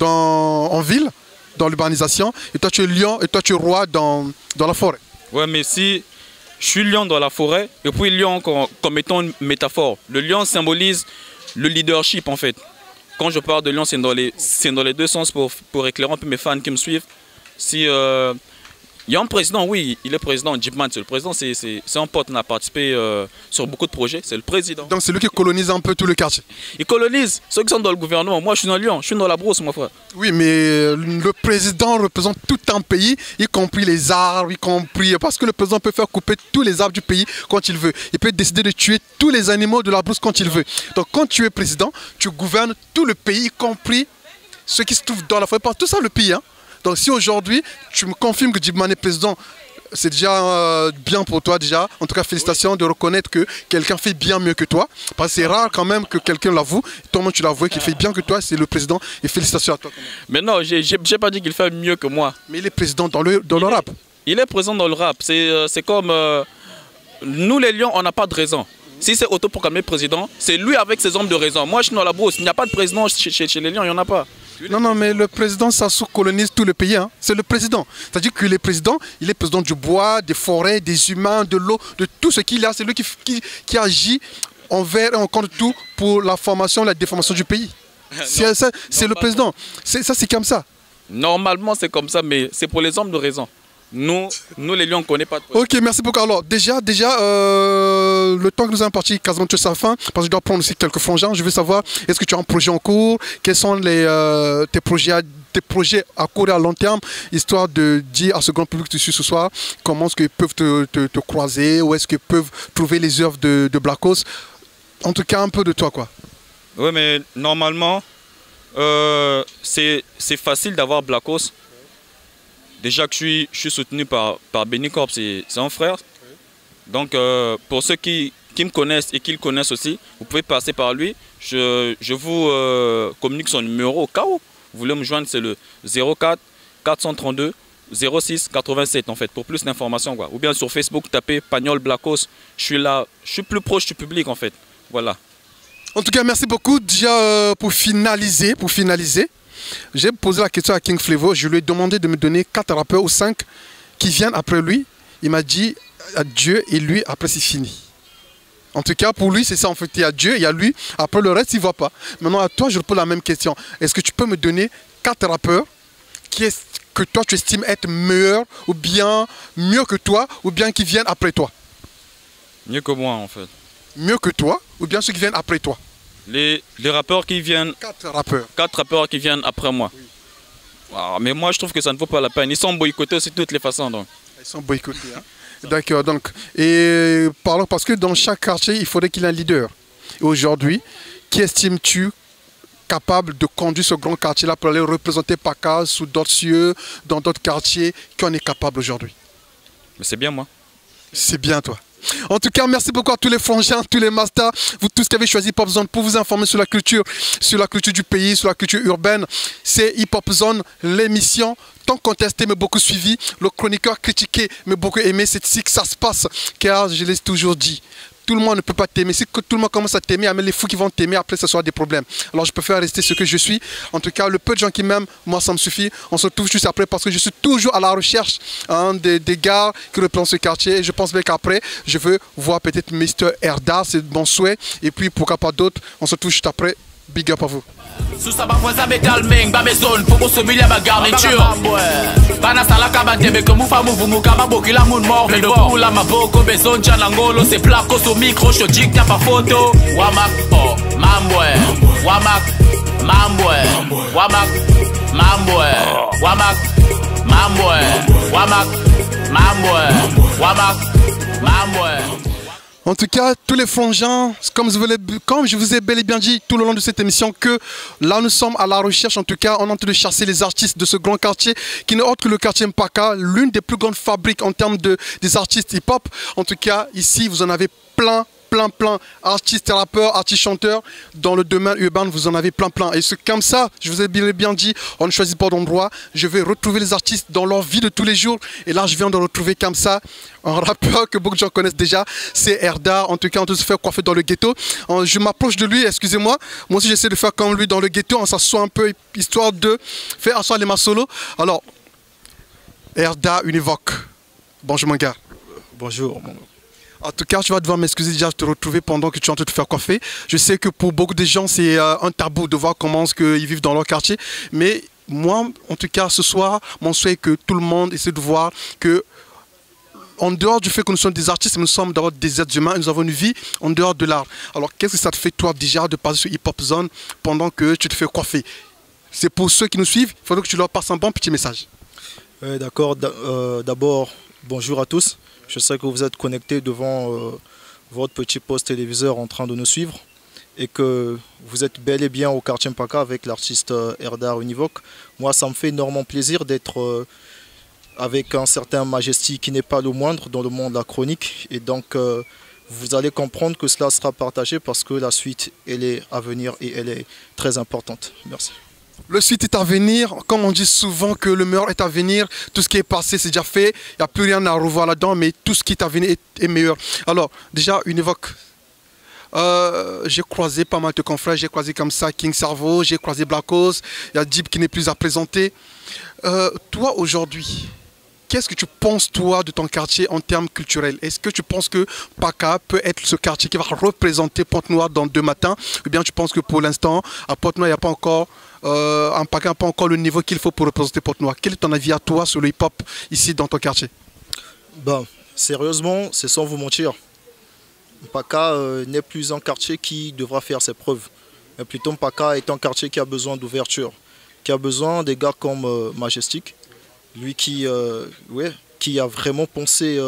en ville, dans l'urbanisation. Et toi tu es lion et toi tu es roi dans la forêt. Ouais mais si... Je suis lion dans la forêt et puis lion comme étant une métaphore. Le lion symbolise le leadership en fait. Quand je parle de lion, c'est dans les deux sens pour éclairer un peu mes fans qui me suivent. Si Il y a un président, oui, il est président. Djibman, c'est le président, c'est un pote. On a participé sur beaucoup de projets. C'est le président. Donc c'est lui qui colonise un peu tout le quartier. Il colonise ceux qui sont dans le gouvernement. Moi, je suis dans Lyon, je suis dans la brousse, mon frère. Oui, mais le président représente tout un pays, y compris les arbres, y compris... Parce que le président peut faire couper tous les arbres du pays quand il veut. Il peut décider de tuer tous les animaux de la brousse quand il veut. Donc quand tu es président, tu gouvernes tout le pays, y compris ceux qui se trouvent dans la forêt. Tout ça, le pays, hein. Donc si aujourd'hui, tu me confirmes que Djibman est président, c'est déjà bien pour toi déjà. En tout cas, félicitations de reconnaître que quelqu'un fait bien mieux que toi. Parce que c'est rare quand même que quelqu'un l'avoue. Toi-même, tu l'avoues qu'il fait bien que toi, c'est le président. Et félicitations à toi. Mais non, j'ai pas dit qu'il fait mieux que moi. Mais il est président dans le rap. Il est présent dans le rap. C'est comme... nous, les Lions, on n'a pas de raison. Si c'est autoproclamé président, c'est lui avec ses hommes de raison. Moi, je suis dans la brousse. Il n'y a pas de président chez les Lions, il n'y en a pas. Non, non, mais le président, ça sous-colonise tout le pays. Hein. C'est le président. C'est-à-dire que le président, il est président du bois, des forêts, des humains, de l'eau, de tout ce qu'il a. C'est lui qui agit envers et en contre tout pour la formation, la déformation du pays. C'est le président. Ça, c'est comme ça. Normalement, c'est comme ça, mais c'est pour les hommes de raison. Nous les Lions, on ne connaît pas de président. Ok, merci beaucoup. Alors, déjà le temps que nous avons parti quasiment touche sa fin, parce que je dois prendre aussi quelques frangins. Je veux savoir, est-ce que tu as un projet en cours? Quels sont tes projets à court et à long terme, histoire de dire à ce grand public que tu suis ce soir, comment est-ce qu'ils peuvent te croiser, où est-ce qu'ils peuvent trouver les œuvres de Blacos? En tout cas, un peu de toi, quoi. Oui, mais normalement, c'est facile d'avoir Blacos. Déjà que je suis soutenu par Benny Corp, c'est un frère. Donc pour ceux qui me connaissent et qui le connaissent aussi, vous pouvez passer par lui. Je vous communique son numéro au cas où vous voulez me joindre, c'est le 04 432 06 87 en fait, pour plus d'informations. Ou bien sur Facebook, tapez Pagnol Blacos. Je suis là, je suis plus proche du public en fait. Voilà. En tout cas, merci beaucoup. Déjà pour finaliser, j'ai posé la question à King Flavor. Je lui ai demandé de me donner 4 rappeurs ou 5 qui viennent après lui. Il m'a dit adieu et lui, après c'est fini. En tout cas, pour lui, c'est ça en fait. Il y a Dieu, il y a lui. Après le reste, il ne voit pas. Maintenant, à toi, je pose la même question. Est-ce que tu peux me donner 4 rappeurs que toi, tu estimes être meilleurs ou bien mieux que toi ou bien qui viennent après toi? Mieux que moi, en fait. Mieux que toi ou bien ceux qui viennent après toi? Les rappeurs qui viennent... 4 rappeurs. 4 rappeurs qui viennent après moi. Oui. Ah, mais moi, je trouve que ça ne vaut pas la peine. Ils sont boycottés aussi de toutes les façons. Donc. Ils sont boycottés. Hein? D'accord. Donc, et parlons parce que dans chaque quartier, il faudrait qu'il y ait un leader. Et aujourd'hui, qui estimes-tu capable de conduire ce grand quartier-là pour aller représenter PACA sous d'autres cieux, dans d'autres quartiers, qui en est capable aujourd'hui? Mais c'est bien moi. C'est bien toi. En tout cas, merci beaucoup à tous les frangins, tous les masters, vous tous qui avez choisi Hip Hop Zone pour vous informer sur la culture du pays, sur la culture urbaine. C'est Hip Hop Zone, l'émission tant contestée mais beaucoup suivie, le chroniqueur critiqué mais beaucoup aimé. C'est ici que ça se passe, car je l'ai toujours dit. Tout le monde ne peut pas t'aimer. Si tout le monde commence à t'aimer, mais les fous qui vont t'aimer, après, ce sera des problèmes. Alors, je préfère rester ce que je suis. En tout cas, le peu de gens qui m'aiment, moi, ça me suffit. On se retrouve juste après parce que je suis toujours à la recherche des gars qui représentent ce quartier. Et je pense bien qu'après, je veux voir peut-être Mr. Erda, c'est mon souhait. Et puis, pourquoi pas d'autres. On se retrouve juste après. Big up à vous. Sous sa bafoisa betalmeng ba maison pour consommer la garniture. Bana sala kabatebe que moufa mouvumu kama bokila moun mort mais de la maboko beson janangolo c'est placo au micro chodik na pa photo. Wamak oh mambwe. Wamak mambwe. Wamak mambwe. Wamak mambwe. Wamak mambwe. Wamak mambwe. En tout cas, tous les frangins, comme je vous ai bel et bien dit tout le long de cette émission, que là nous sommes à la recherche, en tout cas, on est en train de chasser les artistes de ce grand quartier, qui n'est autre que le quartier Mpaka, l'une des plus grandes fabriques en termes des artistes hip-hop. En tout cas, ici, vous en avez plein, artistes, rappeurs, artistes, chanteurs. Dans le domaine urbain, vous en avez plein. Et c'est comme ça, je vous ai bien dit, on ne choisit pas d'endroit. Je vais retrouver les artistes dans leur vie de tous les jours. Et là, je viens de retrouver comme ça un rappeur que beaucoup de gens connaissent déjà. C'est Erda. En tout cas, on doit se faire coiffer dans le ghetto. Je m'approche de lui, excusez-moi. Moi aussi, j'essaie de faire comme lui dans le ghetto. On s'assoit un peu, histoire de faire asseoir les mains solo. Alors, Erda Univoque. Bonjour, mon gars. Bonjour. En tout cas, tu vas devoir m'excuser déjà de te retrouver pendant que tu es en train de te faire coiffer. Je sais que pour beaucoup de gens, c'est un tabou de voir comment ils vivent dans leur quartier. Mais moi, en tout cas, ce soir, mon souhait est que tout le monde essaie de voir que, en dehors du fait que nous sommes des artistes, nous sommes d'abord des êtres humains et nous avons une vie en dehors de l'art. Alors, qu'est-ce que ça te fait, toi, déjà, de passer sur Hip Hop Zone pendant que tu te fais coiffer? C'est pour ceux qui nous suivent, il faudrait que tu leur passes un bon petit message. D'accord. D'abord, bonjour à tous. Je sais que vous êtes connectés devant votre petit poste téléviseur en train de nous suivre et que vous êtes bel et bien au quartier Mpaka avec l'artiste Erdar Univoque. Moi, ça me fait énormément plaisir d'être avec un certain Majesty qui n'est pas le moindre dans le monde de la chronique. Et donc, vous allez comprendre que cela sera partagé parce que la suite, elle est à venir et elle est très importante. Merci. Le suite est à venir, comme on dit souvent que le meilleur est à venir, tout ce qui est passé c'est déjà fait, il n'y a plus rien à revoir là-dedans, mais tout ce qui est à venir est meilleur. Alors, déjà, Univoque, j'ai croisé pas mal de confrères, j'ai croisé comme ça King Cerveau, j'ai croisé Blackos, il y a Deep qui n'est plus à présenter. Toi, aujourd'hui, qu'est-ce que tu penses, toi, de ton quartier en termes culturels? Est-ce que tu penses que Paka peut être ce quartier qui va représenter Pointe-Noire dans 2 matins? Ou bien tu penses que pour l'instant, à Pointe-Noire, il n'y a pas encore... en Paka n'a pas encore le niveau qu'il faut pour représenter Pointe-Noire. Quel est ton avis à toi sur le hip-hop ici dans ton quartier? Sérieusement, c'est sans vous mentir. Paka n'est plus un quartier qui devra faire ses preuves. Mais plutôt Paka est un quartier qui a besoin d'ouverture, qui a besoin des gars comme Majestic, lui qui a vraiment pensé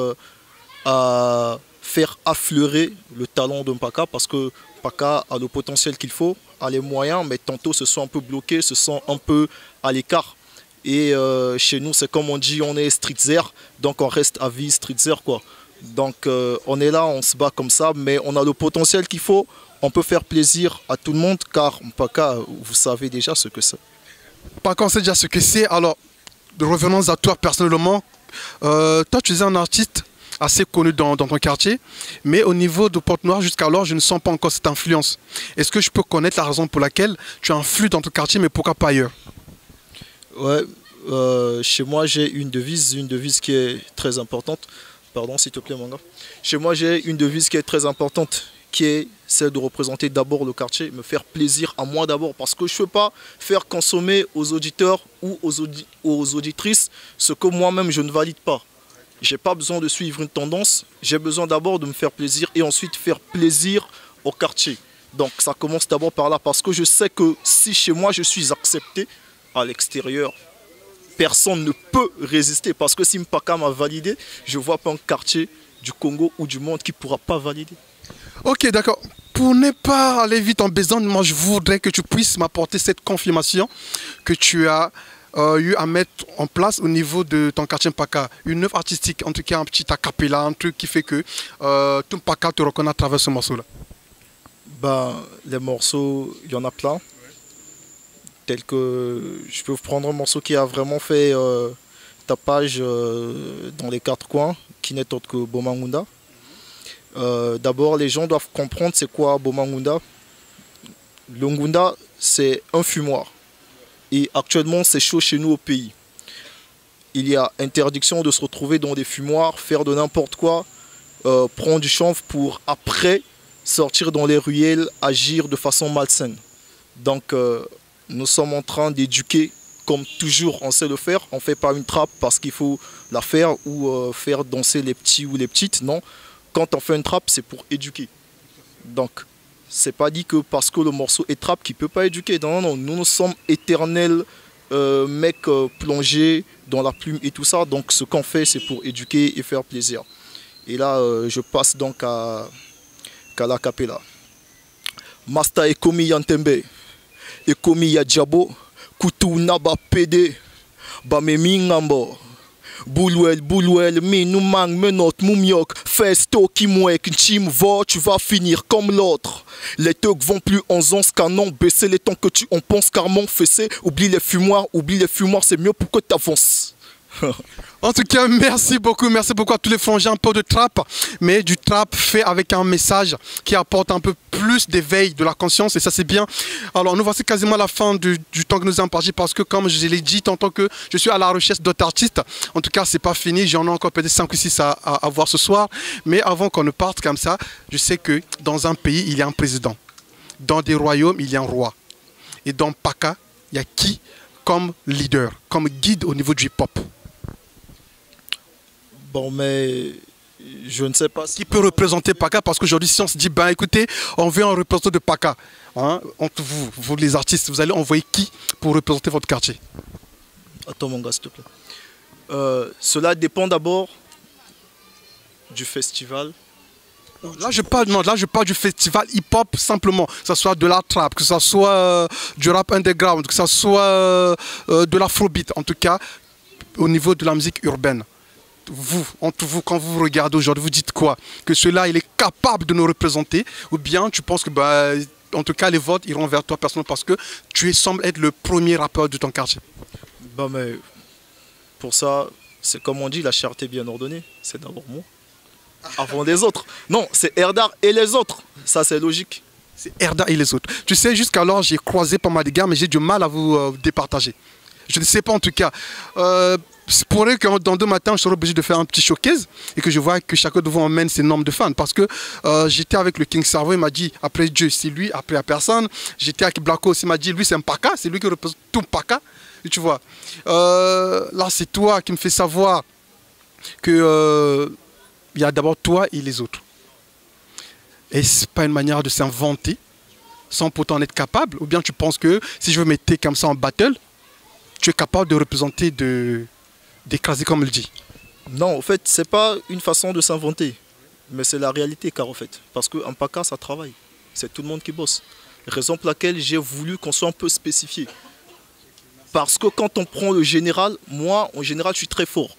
à faire affleurer le talent de Mpaka parce que Mpaka a le potentiel qu'il faut, a les moyens, mais tantôt se sent un peu bloqué, se sent un peu à l'écart. Et chez nous, c'est comme on dit, on est streetzer, donc on reste à vie streetzer quoi. Donc on est là, on se bat comme ça, mais on a le potentiel qu'il faut, on peut faire plaisir à tout le monde, car Mpaka, vous savez déjà ce que c'est. Mpaka, on sait déjà ce que c'est, alors revenons à toi personnellement. Toi, tu es un artiste assez connu dans ton quartier, mais au niveau de Pointe-Noire, jusqu'alors, je ne sens pas encore cette influence. Est-ce que je peux connaître la raison pour laquelle tu influes dans ton quartier, mais pourquoi pas ailleurs? Ouais, chez moi, j'ai une devise qui est très importante. Pardon, s'il te plaît, mon gars. Chez moi, j'ai une devise qui est très importante, qui est celle de représenter d'abord le quartier, me faire plaisir à moi d'abord, parce que je ne peux pas faire consommer aux auditeurs ou aux auditrices ce que moi-même je ne valide pas. Je n'ai pas besoin de suivre une tendance, j'ai besoin d'abord de me faire plaisir et ensuite faire plaisir au quartier. Donc ça commence d'abord par là, parce que je sais que si chez moi je suis accepté, à l'extérieur, personne ne peut résister, parce que si Mpaka m'a validé, je ne vois pas un quartier du Congo ou du monde qui ne pourra pas valider. Ok, d'accord. Pour ne pas aller vite en besogne, moi je voudrais que tu puisses m'apporter cette confirmation que tu as eu à mettre en place au niveau de ton quartier Mpaka. Une œuvre artistique, en tout cas un petit acapella, un truc qui fait que tout Mpaka te reconnaît à travers ce morceau-là. Les morceaux, il y en a plein. Tel que je peux prendre un morceau qui a vraiment fait tapage dans les 4 coins, qui n'est autre que Bomangunda. D'abord, les gens doivent comprendre c'est quoi Bomangunda. Le Ngunda, c'est un fumoir. Et actuellement, c'est chaud chez nous au pays. Il y a interdiction de se retrouver dans des fumoirs, faire de n'importe quoi, prendre du chanvre pour après sortir dans les ruelles, agir de façon malsaine. Donc, nous sommes en train d'éduquer, comme toujours on sait le faire. On ne fait pas une trappe parce qu'il faut la faire ou faire danser les petits ou les petites. Non, quand on fait une trappe, c'est pour éduquer. Donc, c'est pas dit que parce que le morceau est trappe qu'il ne peut pas éduquer. Non, non, nous sommes éternels mecs plongés dans la plume et tout ça. Donc, ce qu'on fait, c'est pour éduquer et faire plaisir. Et là, je passe donc à la capella. Masta Ekomi Yantembe. Ekomi ya Diabo, Kutu Naba Pede, Bamemi Ngambo, Boulwell, Minoumang, Menot, Moumyok, Festo, Kimwek, Nchimvo, tu vas finir comme l'autre. Les thugs vont plus en once canon, baisser les temps que tu en penses, car mon fessé, oublie les fumoirs, c'est mieux pour que tu avances. En tout cas, merci beaucoup à tous les frangins, un peu de trap, mais du trap fait avec un message qui apporte un peu plus d'éveil de la conscience, et ça c'est bien. Alors nous voici quasiment à la fin du temps que nous avons parlé, parce que comme je l'ai dit tantôt que je suis à la recherche d'autres artistes, en tout cas c'est pas fini, j'en ai encore peut-être 5 ou 6 à voir ce soir, mais avant qu'on ne parte comme ça, je sais que dans un pays il y a un président, dans des royaumes il y a un roi, et dans Paka il y a qui comme leader, comme guide au niveau du hip-hop? Bon, mais je ne sais pas. Qui peut représenter Paka? Parce qu'aujourd'hui, si on se dit, ben écoutez, on veut un représentant de Paka, hein, entre vous les artistes, vous allez envoyer qui pour représenter votre quartier? Attends mon gars, s'il te plaît. Cela dépend d'abord du festival. Là je parle du festival hip-hop simplement, que ce soit de la trap, que ce soit du rap underground, que ce soit de l'afrobeat, en tout cas au niveau de la musique urbaine. Vous, entre vous, quand vous regardez aujourd'hui, vous dites quoi? Que cela, il est capable de nous représenter? Ou bien tu penses que, bah, en tout cas, les votes iront vers toi personnellement parce que tu sembles être le premier rappeur de ton quartier? Bah, mais pour ça, c'est comme on dit, la charité bien ordonnée. C'est d'abord moi, avant les autres. Non, c'est Erdar et les autres. Ça, c'est logique. C'est Erdar et les autres. Tu sais, jusqu'alors, j'ai croisé pas mal de gars, mais j'ai du mal à vous départager. Je ne sais pas en tout cas. C'est pour eux que dans 2 matins, je serai obligé de faire un petit showcase et que je vois que chacun de vous emmène ses nombres de fans. Parce que j'étais avec le King Cerveau, il m'a dit après Dieu, c'est lui, après la personne. J'étais avec Blacko aussi, il m'a dit lui, c'est un Paka, c'est lui qui représente tout Paka. Et tu vois, là, c'est toi qui me fais savoir que il y a d'abord toi et les autres. Et ce n'est pas une manière de s'inventer sans pourtant être capable. Ou bien tu penses que si je veux mettre comme ça en battle, tu es capable de représenter, d'écraser comme il dit? Non, en fait, c'est pas une façon de s'inventer, mais c'est la réalité, car en fait, parce qu'en Paka, ça travaille. C'est tout le monde qui bosse. Raison pour laquelle j'ai voulu qu'on soit un peu spécifié. Parce que quand on prend le général, moi, en général, je suis très fort.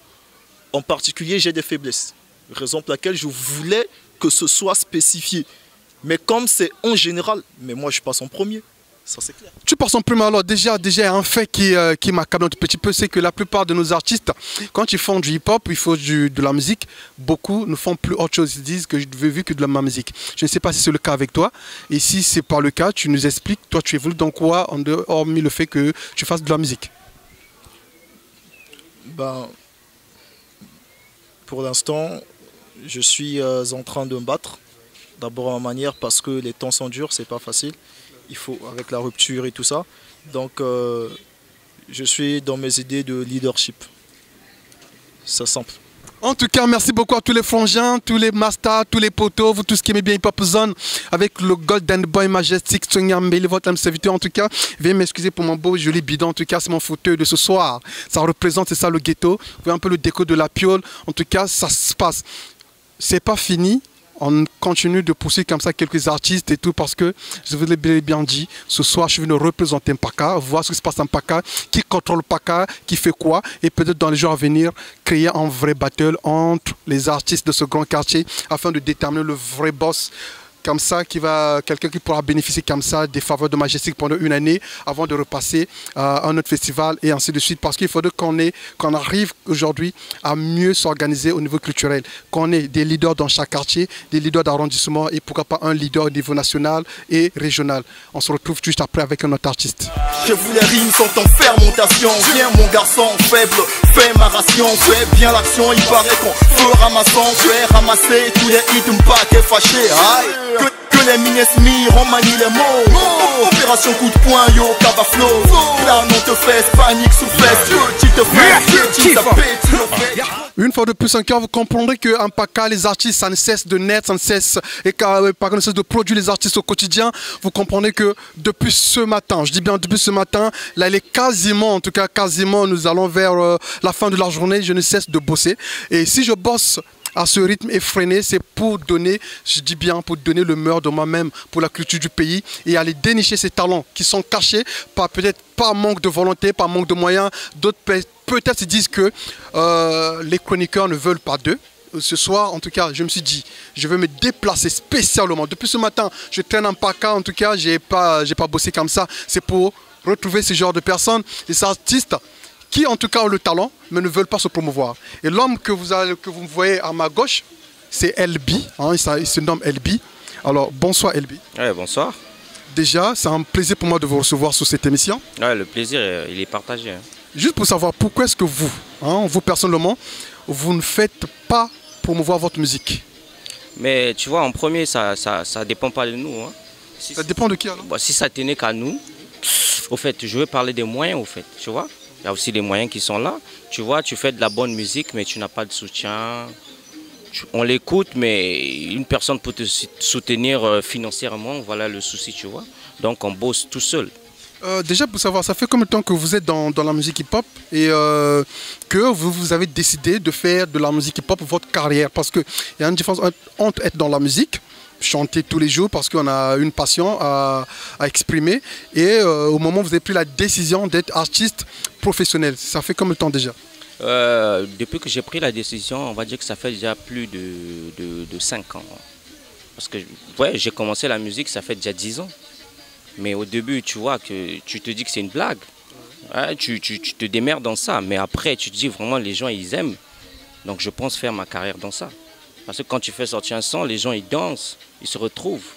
En particulier, j'ai des faiblesses. Raison pour laquelle je voulais que ce soit spécifié. Mais comme c'est en général, mais moi, je passe en premier. Ça, c'est clair. Tu passes en premier. Alors déjà un fait qui m'accable un petit peu, c'est que la plupart de nos artistes, quand ils font du hip-hop, ils font de la musique, beaucoup ne font plus autre chose. Ils disent que je veux vivre que de la musique. Je ne sais pas si c'est le cas avec toi. Et si ce n'est pas le cas, tu nous expliques, toi tu évolues dans quoi, hormis le fait que tu fasses de la musique? Ben, pour l'instant, je suis en train de me battre. D'abord en manière parce que les temps sont durs, c'est pas facile. Il faut, avec la rupture et tout ça. Donc, je suis dans mes idées de leadership. C'est simple. En tout cas, merci beaucoup à tous les frangins, tous les masters, tous les potos, vous tous qui aimez bien Hip Hop Zone, avec le Golden Boy Majestic, Sonia Mbele, votre âme serviteur. En tout cas, veuillez m'excuser pour mon beau joli bidon. En tout cas, c'est mon fauteuil de ce soir. Ça représente, c'est ça le ghetto. Vous voyez un peu le déco de la piole. En tout cas, ça se passe. C'est pas fini. On continue de pousser comme ça quelques artistes et tout parce que, je vous l'ai bien dit, ce soir je suis venu représenter Paka, voir ce qui se passe en Paka, qui contrôle Paka, qui fait quoi, et peut-être dans les jours à venir, créer un vrai battle entre les artistes de ce grand quartier afin de déterminer le vrai boss. Comme ça, quelqu'un qui pourra bénéficier comme ça des faveurs de Majestic pendant une année avant de repasser à un autre festival et ainsi de suite. Parce qu'il faudrait qu'on arrive aujourd'hui à mieux s'organiser au niveau culturel. Qu'on ait des leaders dans chaque quartier, des leaders d'arrondissement et pourquoi pas un leader au niveau national et régional. On se retrouve juste après avec un autre artiste. Je voulais rimes sans en fermentation. Viens mon garçon faible, fais ma ration, fais bien l'action. Il paraît qu'on peut ramassant, fais ramasser tous les hits, pas qu'est fâché. Aïe. Que les minesmis remanie les mots. Opération coup de poing, yo, cabaflo. Là, on te fait panique sous fesse. Tu te fais, une fois de plus encore, vous comprendrez qu'en Paka, les artistes, ça ne cesse de naître, ça ne cesse, et Paka ne cesse de produire les artistes au quotidien. Vous comprenez que depuis ce matin, je dis bien depuis ce matin, là, il est quasiment, en tout cas quasiment, nous allons vers la fin de la journée, je ne cesse de bosser. Et si je bosse à ce rythme effréné, c'est pour donner, je dis bien, pour donner le meilleur de moi-même pour la culture du pays et aller dénicher ces talents qui sont cachés par peut-être pas manque de volonté, par manque de moyens. D'autres peut-être se disent que les chroniqueurs ne veulent pas d'eux. Ce soir, en tout cas, je me suis dit, je vais me déplacer spécialement. Depuis ce matin, je traîne en Paka, en tout cas, j'ai pas bossé comme ça. C'est pour retrouver ce genre de personnes, des artistes qui en tout cas ont le talent, mais ne veulent pas se promouvoir. Et l'homme que vous voyez à ma gauche, c'est LB, hein, il se nomme LB. Alors, bonsoir LB. Ouais, bonsoir. Déjà, c'est un plaisir pour moi de vous recevoir sur cette émission. Ouais, le plaisir, il est partagé. Hein. Juste pour savoir, pourquoi est-ce que vous, hein, vous personnellement, vous ne faites pas promouvoir votre musique? Mais tu vois, en premier, ça dépend pas de nous. Hein. Ça dépend de qui alors? Bon, si ça tenait qu'à nous, Au fait, je veux parler des moyens, au fait, tu vois. Il y a aussi des moyens qui sont là. Tu vois, tu fais de la bonne musique, mais tu n'as pas de soutien. On l'écoute, mais une personne peut te soutenir financièrement, voilà le souci, tu vois. Donc on bosse tout seul. Déjà pour savoir, ça fait combien de temps que vous êtes dans la musique hip-hop et que vous avez décidé de faire de la musique hip-hop votre carrière? Parce qu'il y a une différence entre être dans la musique, chanter tous les jours parce qu'on a une passion à exprimer, et au moment où vous avez pris la décision d'être artiste professionnel. Ça fait combien de temps déjà? Depuis que j'ai pris la décision, on va dire que ça fait déjà plus de 5 ans. Parce que ouais, j'ai commencé la musique, ça fait déjà 10 ans. Mais au début, tu vois, que tu te dis que c'est une blague. Ouais, tu te démerdes dans ça. Mais après, tu te dis vraiment, les gens, ils aiment. Donc je pense faire ma carrière dans ça. Parce que quand tu fais sortir un son, les gens, ils dansent, ils se retrouvent.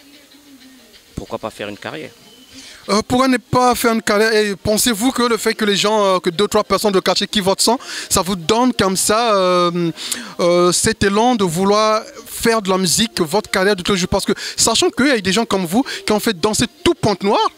Pourquoi pas faire une carrière? Pourquoi ne pas faire une carrière? Et pensez-vous que le fait que les gens, que 2-3 personnes de quartier qui votent son, ça vous donne comme ça cet élan de vouloir faire de la musique, votre carrière de tous les jours? Parce que sachant qu'il y a des gens comme vous qui ont fait danser tout Pointe-Noire,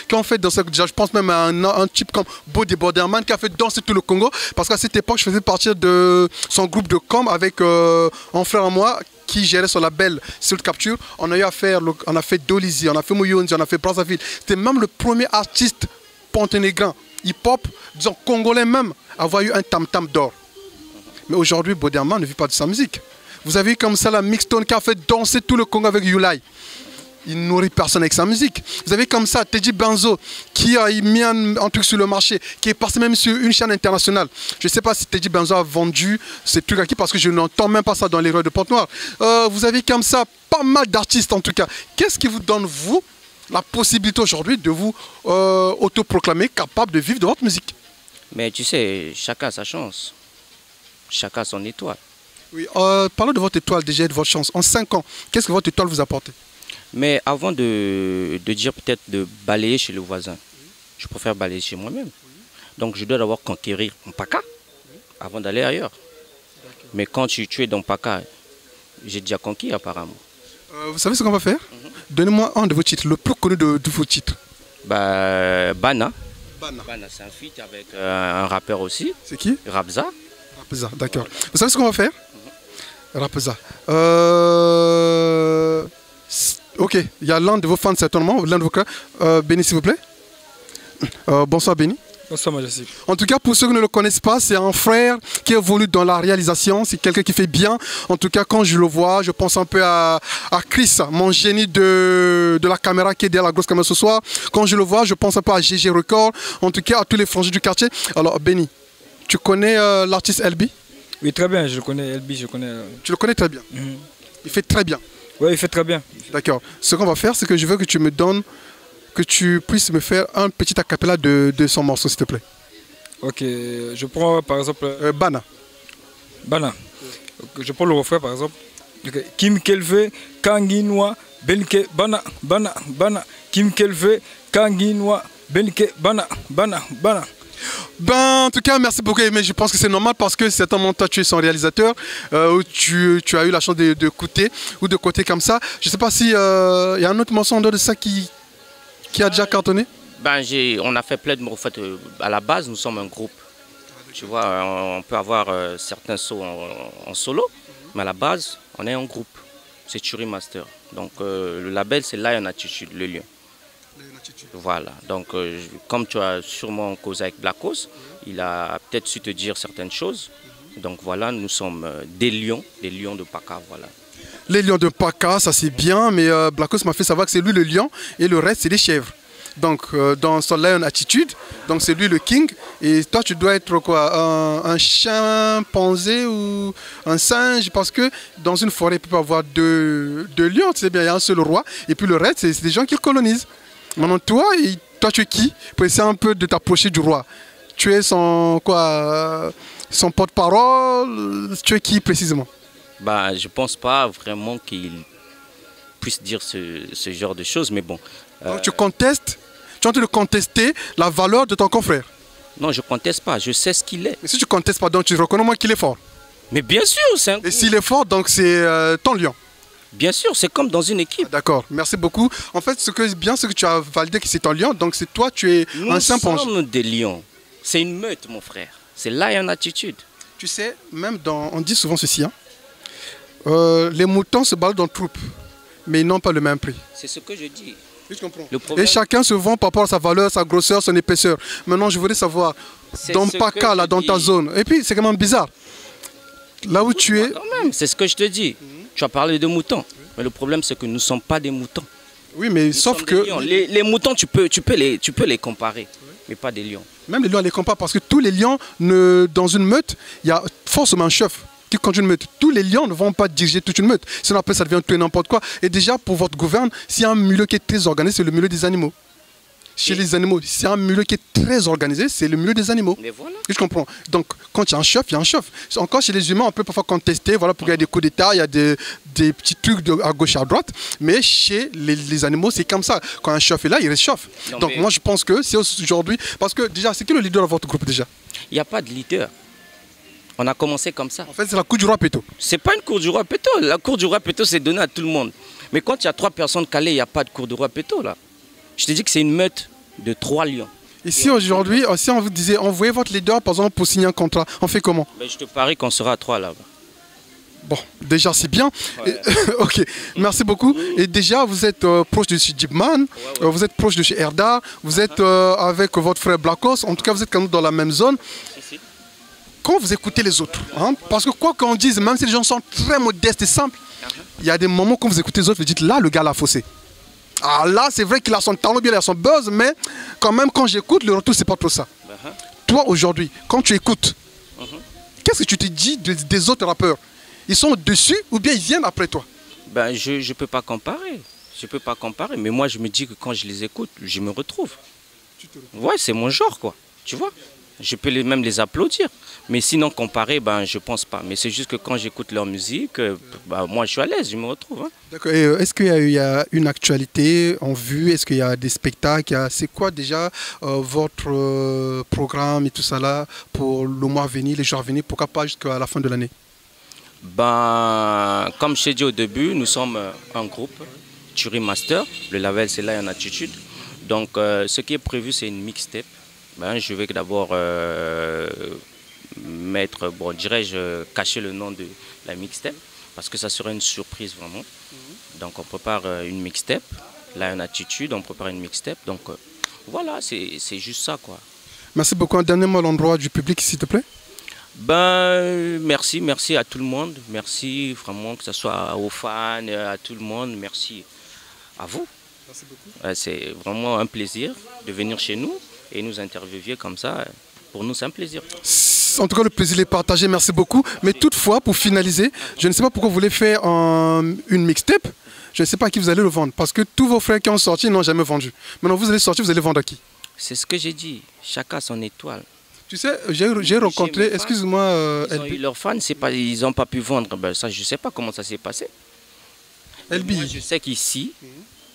qui ont fait danser, déjà je pense même à un type comme Body Borderman qui a fait danser tout le Congo, parce qu'à cette époque je faisais partie de son groupe de com avec un frère à moi qui gérait son label Sult Capture. On a eu à faire, on a fait Dolizy, on a fait Mouyonzi, on a fait Brazzaville. C'était même le premier artiste ponténégrin, hip-hop, disons congolais même, à avoir eu un tam-tam d'or. Mais aujourd'hui, Borderman ne vit pas de sa musique. Vous avez eu comme ça la Mixtone qui a fait danser tout le Congo avec Yulai. Il nourrit personne avec sa musique. Vous avez comme ça Teddy Benzo qui a mis un truc sur le marché, qui est passé même sur une chaîne internationale. Je ne sais pas si Teddy Benzo a vendu ces trucs à qui, parce que je n'entends même pas ça dans les rues de Pointe-Noire. Vous avez comme ça pas mal d'artistes en tout cas. Qu'est-ce qui vous donne, vous, la possibilité aujourd'hui de vous autoproclamer capable de vivre de votre musique? Mais tu sais, chacun a sa chance. Chacun a son étoile. Oui, parlons de votre étoile déjà et de votre chance. En 5 ans, qu'est-ce que votre étoile vous a apporté? Mais avant de dire peut-être de balayer chez le voisin, je préfère balayer chez moi-même. Donc je dois d'abord conquérir mon PACA avant d'aller ailleurs. Mais quand tu es dans PACA, j'ai déjà conquis apparemment. Vous savez ce qu'on va faire? Donnez-moi un de vos titres, le plus connu de vos titres. Bana. Bana, c'est un feat avec un rappeur aussi. C'est qui? Rabza. Rabza, d'accord. Vous savez ce qu'on va faire? Rabza. Ok, il y a l'un de vos fans certainement, l'un de vos cas. Béni, s'il vous plaît. Bonsoir Béni. Bonsoir Majestic. En tout cas, pour ceux qui ne le connaissent pas, c'est un frère qui évolue dans la réalisation. C'est quelqu'un qui fait bien. En tout cas, quand je le vois, je pense un peu à Chris, mon génie de la caméra qui est derrière la grosse caméra ce soir. Quand je le vois, je pense un peu à GG Record. En tout cas, à tous les frangins du quartier. Alors, Béni, tu connais l'artiste LB? Oui, très bien, je connais LB, je connais... Tu le connais très bien? Il fait très bien. Oui, il fait très bien. D'accord. Ce qu'on va faire, c'est que je veux que tu me donnes, que tu puisses me faire un petit acapella de son morceau, s'il te plaît. Ok, je prends par exemple... Bana. Bana. Je prends le refrain par exemple. Kim Kelve, Kanginoa, Benke, Bana, Bana, Bana. Kim Kelve, Kanginoa, Benke, Bana, Bana, Bana. Ben, en tout cas, merci beaucoup, mais je pense que c'est normal parce que certainement toi tu es son réalisateur, où tu as eu la chance d'écouter ou de côté comme ça. Je ne sais pas si y a un autre morceau en dehors de ça qui a déjà cartonné. Ben, on a fait plein de morceaux. En fait, à la base, nous sommes un groupe. Tu vois, on peut avoir certains sauts en solo, mais à la base, on est un groupe. C'est Turi Master. Donc, le label, c'est Lion Attitude, le lion. Voilà, donc comme tu as sûrement causé avec Blackos, il a peut-être su te dire certaines choses. Donc voilà, nous sommes des lions de PACA, voilà. Les lions de PACA, ça c'est bien, mais Blackos m'a fait savoir que c'est lui le lion et le reste c'est les chèvres. Donc dans son Lion Attitude, donc c'est lui le king, et toi tu dois être quoi, un chimpanzé ou un singe, parce que dans une forêt il peut pas avoir deux lions, tu sais bien, il y a un seul roi, et puis le reste c'est des gens qui le colonisent. Maintenant, toi tu es qui pour essayer un peu de t'approcher du roi? Tu es son porte-parole? Tu es qui précisément? Bah, je pense pas vraiment qu'il puisse dire ce genre de choses, mais bon. Donc tu contestes? Tu es en train de contester la valeur de ton confrère? Non, je conteste pas, je sais ce qu'il est. Mais si tu contestes pas, donc tu reconnais moi qu'il est fort? Mais bien sûr, c'est un... Et s'il est fort, donc c'est ton lion? Bien sûr, c'est comme dans une équipe. D'accord, merci beaucoup. En fait, ce que tu as validé que c'est un lion, donc c'est toi, tu es un simple ange. Nous sommes des lions. C'est une meute, mon frère. C'est lion attitude. Tu sais, même on dit souvent ceci, hein, les moutons se baladent en troupe, mais ils n'ont pas le même prix. C'est ce que je dis. Je comprends. Problème... Et chacun se vend par rapport à sa valeur, sa grosseur, son épaisseur. Maintenant, je voudrais savoir, dans Paka, là, dans ta zone, et puis c'est quand même bizarre, là où tu es... C'est ce que je te dis. Tu as parlé de moutons, mais le problème c'est que nous ne sommes pas des moutons. Oui, mais sauf que... Les moutons, tu peux les comparer, mais pas des lions. Même les lions, on les compare parce que tous les lions, dans une meute, il y a forcément un chef qui conduit une meute. Tous les lions ne vont pas diriger toute une meute. Sinon après ça devient tout et n'importe quoi. Et déjà pour votre gouverne, s'il y a un milieu qui est très organisé, c'est le milieu des animaux. Chez les animaux, s'il y a un milieu qui est très organisé, c'est le milieu des animaux. Mais voilà. Je comprends. Donc quand il y a un chef, il y a un chef. Encore chez les humains, on peut parfois contester, voilà, pour qu'il y ait des coups d'état, il y a des petits trucs à gauche et à droite. Mais chez les animaux, c'est comme ça. Quand un chef est là, il reste chef. Donc moi je pense que c'est aujourd'hui... Parce que déjà, c'est qui le leader de votre groupe déjà? Il n'y a pas de leader. On a commencé comme ça. En fait, c'est la cour du roi Péto. C'est pas une cour du roi Péto. La cour du roi Péto, c'est donné à tout le monde. Mais quand il y a 3 personnes calées, il n'y a pas de cour du roi Péto, là. Je te dis que c'est une meute de 3 lions. Et si aujourd'hui, si on vous disait, envoyez votre leader, par exemple, pour signer un contrat, on fait comment? Ben, je te parie qu'on sera à 3 là-bas. Bon, déjà c'est bien. Ouais. Ok, merci beaucoup. Et déjà, vous êtes proche de chez Jibman, vous êtes proche de chez Erda, vous êtes avec votre frère Blackos, en tout cas vous êtes quand même dans la même zone. Quand vous écoutez les autres, hein, parce que quoi qu'on dise, même si les gens sont très modestes et simples, il y a des moments quand vous écoutez les autres, vous dites là, le gars l'a faussé. Ah là, c'est vrai qu'il a son talent, bien il a son buzz, mais quand même, quand j'écoute, le retour, c'est pas trop ça. Toi, aujourd'hui, quand tu écoutes, qu'est-ce que tu te dis des autres rappeurs? Ils sont au-dessus ou bien ils viennent après toi? Ben, je ne peux pas comparer. Je peux pas comparer, mais moi, je me dis que quand je les écoute, je me retrouve. Ouais, c'est mon genre, quoi. Tu vois? Je peux même les applaudir. Mais sinon, comparer, ben, je pense pas. Mais c'est juste que quand j'écoute leur musique, ben, moi, je suis à l'aise, je me retrouve. Hein. D'accord. Et est-ce qu'il y a une actualité en vue? Est-ce qu'il y a des spectacles? C'est quoi déjà votre programme et tout ça là pour le mois à venir, les jours à venir? Pourquoi pas jusqu'à la fin de l'année? Ben, comme je t'ai dit au début, nous sommes un groupe, Turi Master. Le label, c'est Lion Attitude. Donc, ce qui est prévu, c'est une mixtape. Ben, je vais d'abord mettre, bon, dirais-je, cacher le nom de la mixtape, parce que ça serait une surprise vraiment. Donc on prépare une mixtape, Lion Attitude, on prépare une mixtape. Donc voilà, c'est juste ça, quoi. Merci beaucoup. Un dernier mot à l'endroit du public, s'il te plaît. Ben, merci à tout le monde. Merci vraiment, que ce soit aux fans, à tout le monde. Merci à vous. Merci beaucoup. C'est vraiment un plaisir de venir chez nous et nous interviewer comme ça. Pour nous, c'est un plaisir. En tout cas, le plaisir est partagé. Merci beaucoup. Mais toutefois, pour finaliser, je ne sais pas pourquoi vous voulez faire une mixtape. Je ne sais pas à qui vous allez le vendre. Parce que tous vos frères qui ont sorti n'ont jamais vendu. Maintenant, vous allez sortir, vous allez vendre à qui? C'est ce que j'ai dit. Chacun son étoile. Tu sais, j'ai rencontré, excuse-moi... Ils ont eu leurs fans, ils n'ont pas pu vendre. Ben, ça, je ne sais pas comment ça s'est passé. Moi, je sais qu'ici,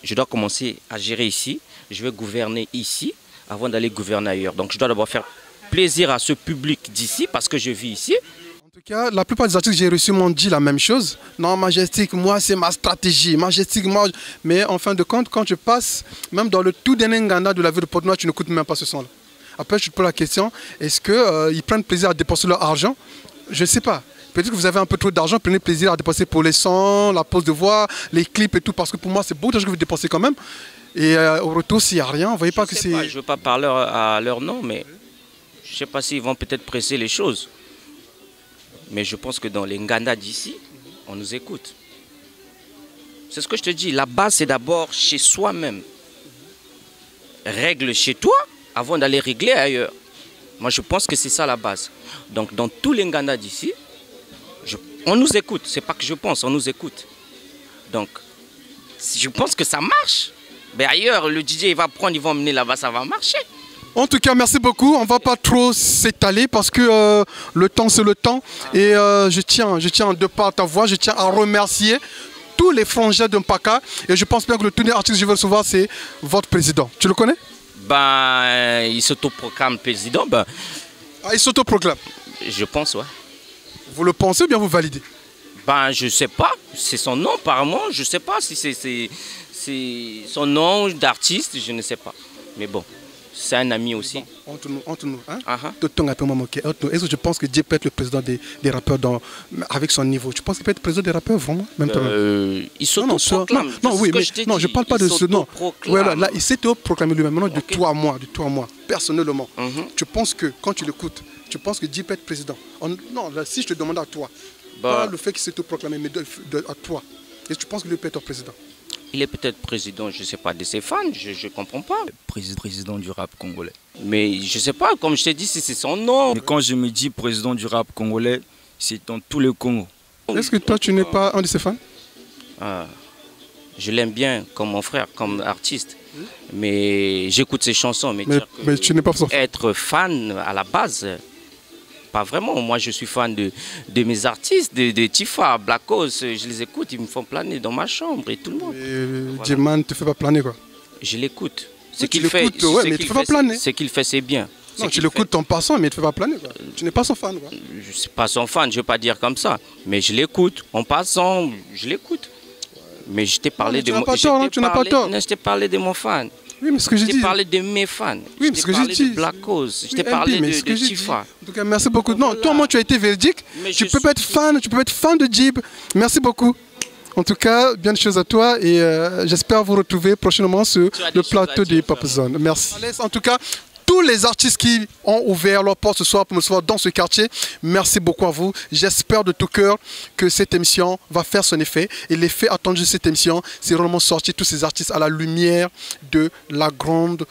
je dois commencer à gérer ici. Je vais gouverner ici avant d'aller gouverner ailleurs. Donc, je dois d'abord faire plaisir à ce public d'ici parce que je vis ici. En tout cas, la plupart des artistes que j'ai reçus m'ont dit la même chose. Non, Majestic, moi, c'est ma stratégie. Majestic, moi... Mais en fin de compte, quand tu passes, même dans le tout dernier Nganda de la ville de Porte-Noire, tu n'écoutes même pas ce son-là. Après, je te pose la question, est-ce qu'ils prennent plaisir à dépenser leur argent? Je ne sais pas. Peut-être que vous avez un peu trop d'argent, prenez plaisir à dépenser pour les sons, la pose de voix, les clips et tout, parce que pour moi, c'est beaucoup d'argent que vous dépensez quand même. Et au retour, s'il n'y a rien, vous voyez pas que c'est... Je ne veux pas parler à leur nom, mais je ne sais pas s'ils vont peut-être presser les choses. Mais je pense que dans les Nganda d'ici, on nous écoute. C'est ce que je te dis, la base, c'est d'abord chez soi-même. Règle chez toi avant d'aller régler ailleurs. Moi, je pense que c'est ça la base. Donc, dans tous les Nganda d'ici, on nous écoute. C'est pas que je pense, on nous écoute. Donc, je pense que ça marche. Mais ailleurs, le DJ, il va prendre, ils vont emmener là-bas, ça va marcher. En tout cas, merci beaucoup. On ne va pas trop s'étaler parce que le temps, c'est le temps. Et je tiens, de par ta voix, je tiens à remercier tous les frangins de Mpaka. Et je pense bien que le dernier artiste que je vais recevoir, c'est votre président. Tu le connais? Ben, il s'autoproclame président. Ben, il s'autoproclame? Je pense, ouais. Vous le pensez ou bien vous validez? Ben, je sais pas. C'est son nom, apparemment. Je sais pas si c'est son nom d'artiste, je ne sais pas. Mais bon, c'est un ami aussi. Bon, entre nous, hein? Est-ce que je pense que Dieu peut être le président des rappeurs avec son niveau? Tu penses qu'il peut être président des rappeurs, vraiment? Il s'auto-proclame. Non, oui, mais non, je ne parle pas de ce nom. Voilà, là, il s'est proclamé lui-même. Maintenant, de toi à moi, personnellement. Tu penses que, quand tu l'écoutes, tu penses que Dieu peut être président? Non, là, si je te demande à toi, pas le fait qu'il s'est proclamé, mais à toi, est-ce que tu penses qu'il peut être président? Il est peut-être président, je ne sais pas, de ses fans, je ne comprends pas. Président du rap congolais. Mais je ne sais pas, comme je t'ai dit, si c'est son nom. Mais quand je me dis président du rap congolais, c'est dans tout le Congo. Est-ce que toi, tu n'es pas un de ses fans? Je l'aime bien comme mon frère, comme artiste. Mais j'écoute ses chansons. Mais tu n'es pas son fan. Être fan à la base, pas vraiment. Moi, je suis fan de mes artistes, de Tifa, Blackos. Je les écoute, ils me font planer dans ma chambre et tout le monde. Et Djeman ne te fait pas planer, quoi? Je l'écoute. Ce qu'il fait, ouais, mais il ne te fait pas planer. Ce qu'il fait, c'est bien. Non, tu l'écoutes en passant, mais il ne te fait pas planer, quoi. Tu n'es pas son fan, quoi. Je ne suis pas son fan, je ne veux pas dire comme ça. Mais je l'écoute. En passant, je l'écoute. Mais je t'ai parlé de mon fan. Tu n'as pas tort. Je t'ai parlé de mon fan. Oui, mais ce que je dis. Je t'ai parlé de mes fans. Oui, mais ce que je dis. Je t'ai parlé de Blackos. Je t'ai parlé de Tifa. En tout cas, merci beaucoup. Non, toi, moi, tu as été véridique. Tu peux pas être fan, tu peux être fan de Djib. Merci beaucoup. En tout cas, bien de choses à toi et j'espère vous retrouver prochainement sur le plateau des Hip Hop Zone. Merci. En tout cas, tous les artistes qui ont ouvert leurs portes ce soir pour me recevoir dans ce quartier, merci beaucoup à vous. J'espère de tout cœur que cette émission va faire son effet. Et l'effet attendu de cette émission, c'est vraiment sortir tous ces artistes à la lumière de la grande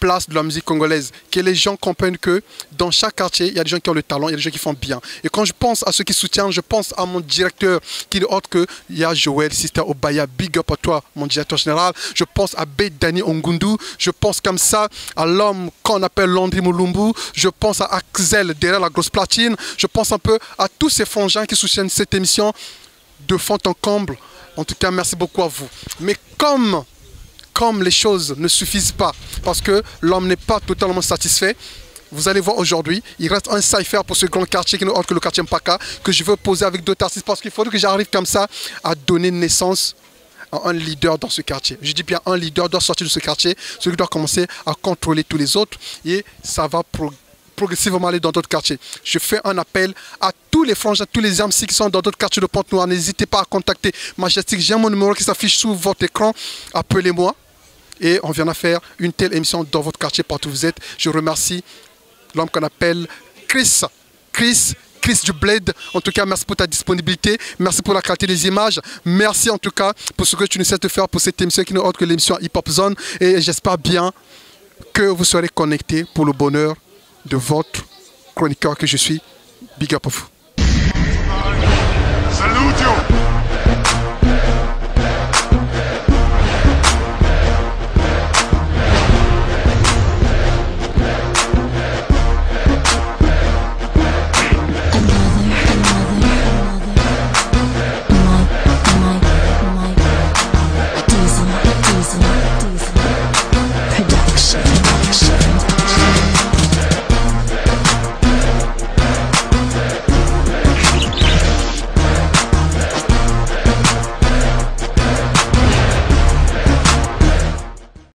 place de la musique congolaise. Que les gens comprennent que dans chaque quartier, il y a des gens qui ont le talent, il y a des gens qui font bien. Et quand je pense à ceux qui soutiennent, je pense à mon directeur qui n'est autre que il y a Joël Sister Obaya, big up à toi, mon directeur général. Je pense à Beit Dani Ongundu. Je pense comme ça à l'homme qu'on appelle Landry Moulumbu. Je pense à Axel derrière la grosse platine. Je pense un peu à tous ces frangins qui soutiennent cette émission de fond en comble. En tout cas, merci beaucoup à vous. Mais comme les choses ne suffisent pas, parce que l'homme n'est pas totalement satisfait, vous allez voir aujourd'hui, il reste un cypher pour ce grand quartier qui n'est autre que le quartier Mpaka, que je veux poser avec d'autres artistes, parce qu'il faudrait que j'arrive comme ça à donner naissance à un leader dans ce quartier. Je dis bien un leader doit sortir de ce quartier, celui qui doit commencer à contrôler tous les autres, et ça va progressivement aller dans d'autres quartiers. Je fais un appel à tous les frangins, tous les MC qui sont dans d'autres quartiers de Pointe-Noire. N'hésitez pas à contacter Majestic. J'ai mon numéro qui s'affiche sous votre écran. Appelez-moi. Et on vient à faire une telle émission dans votre quartier, partout où vous êtes. Je remercie l'homme qu'on appelle Chris du Bled. En tout cas, merci pour ta disponibilité. Merci pour la qualité des images. Merci en tout cas pour ce que tu nous sais de faire pour cette émission qui n'est autre que l'émission Hip Hop Zone. Et j'espère bien que vous serez connectés pour le bonheur de votre chroniqueur que je suis. Big up à vous.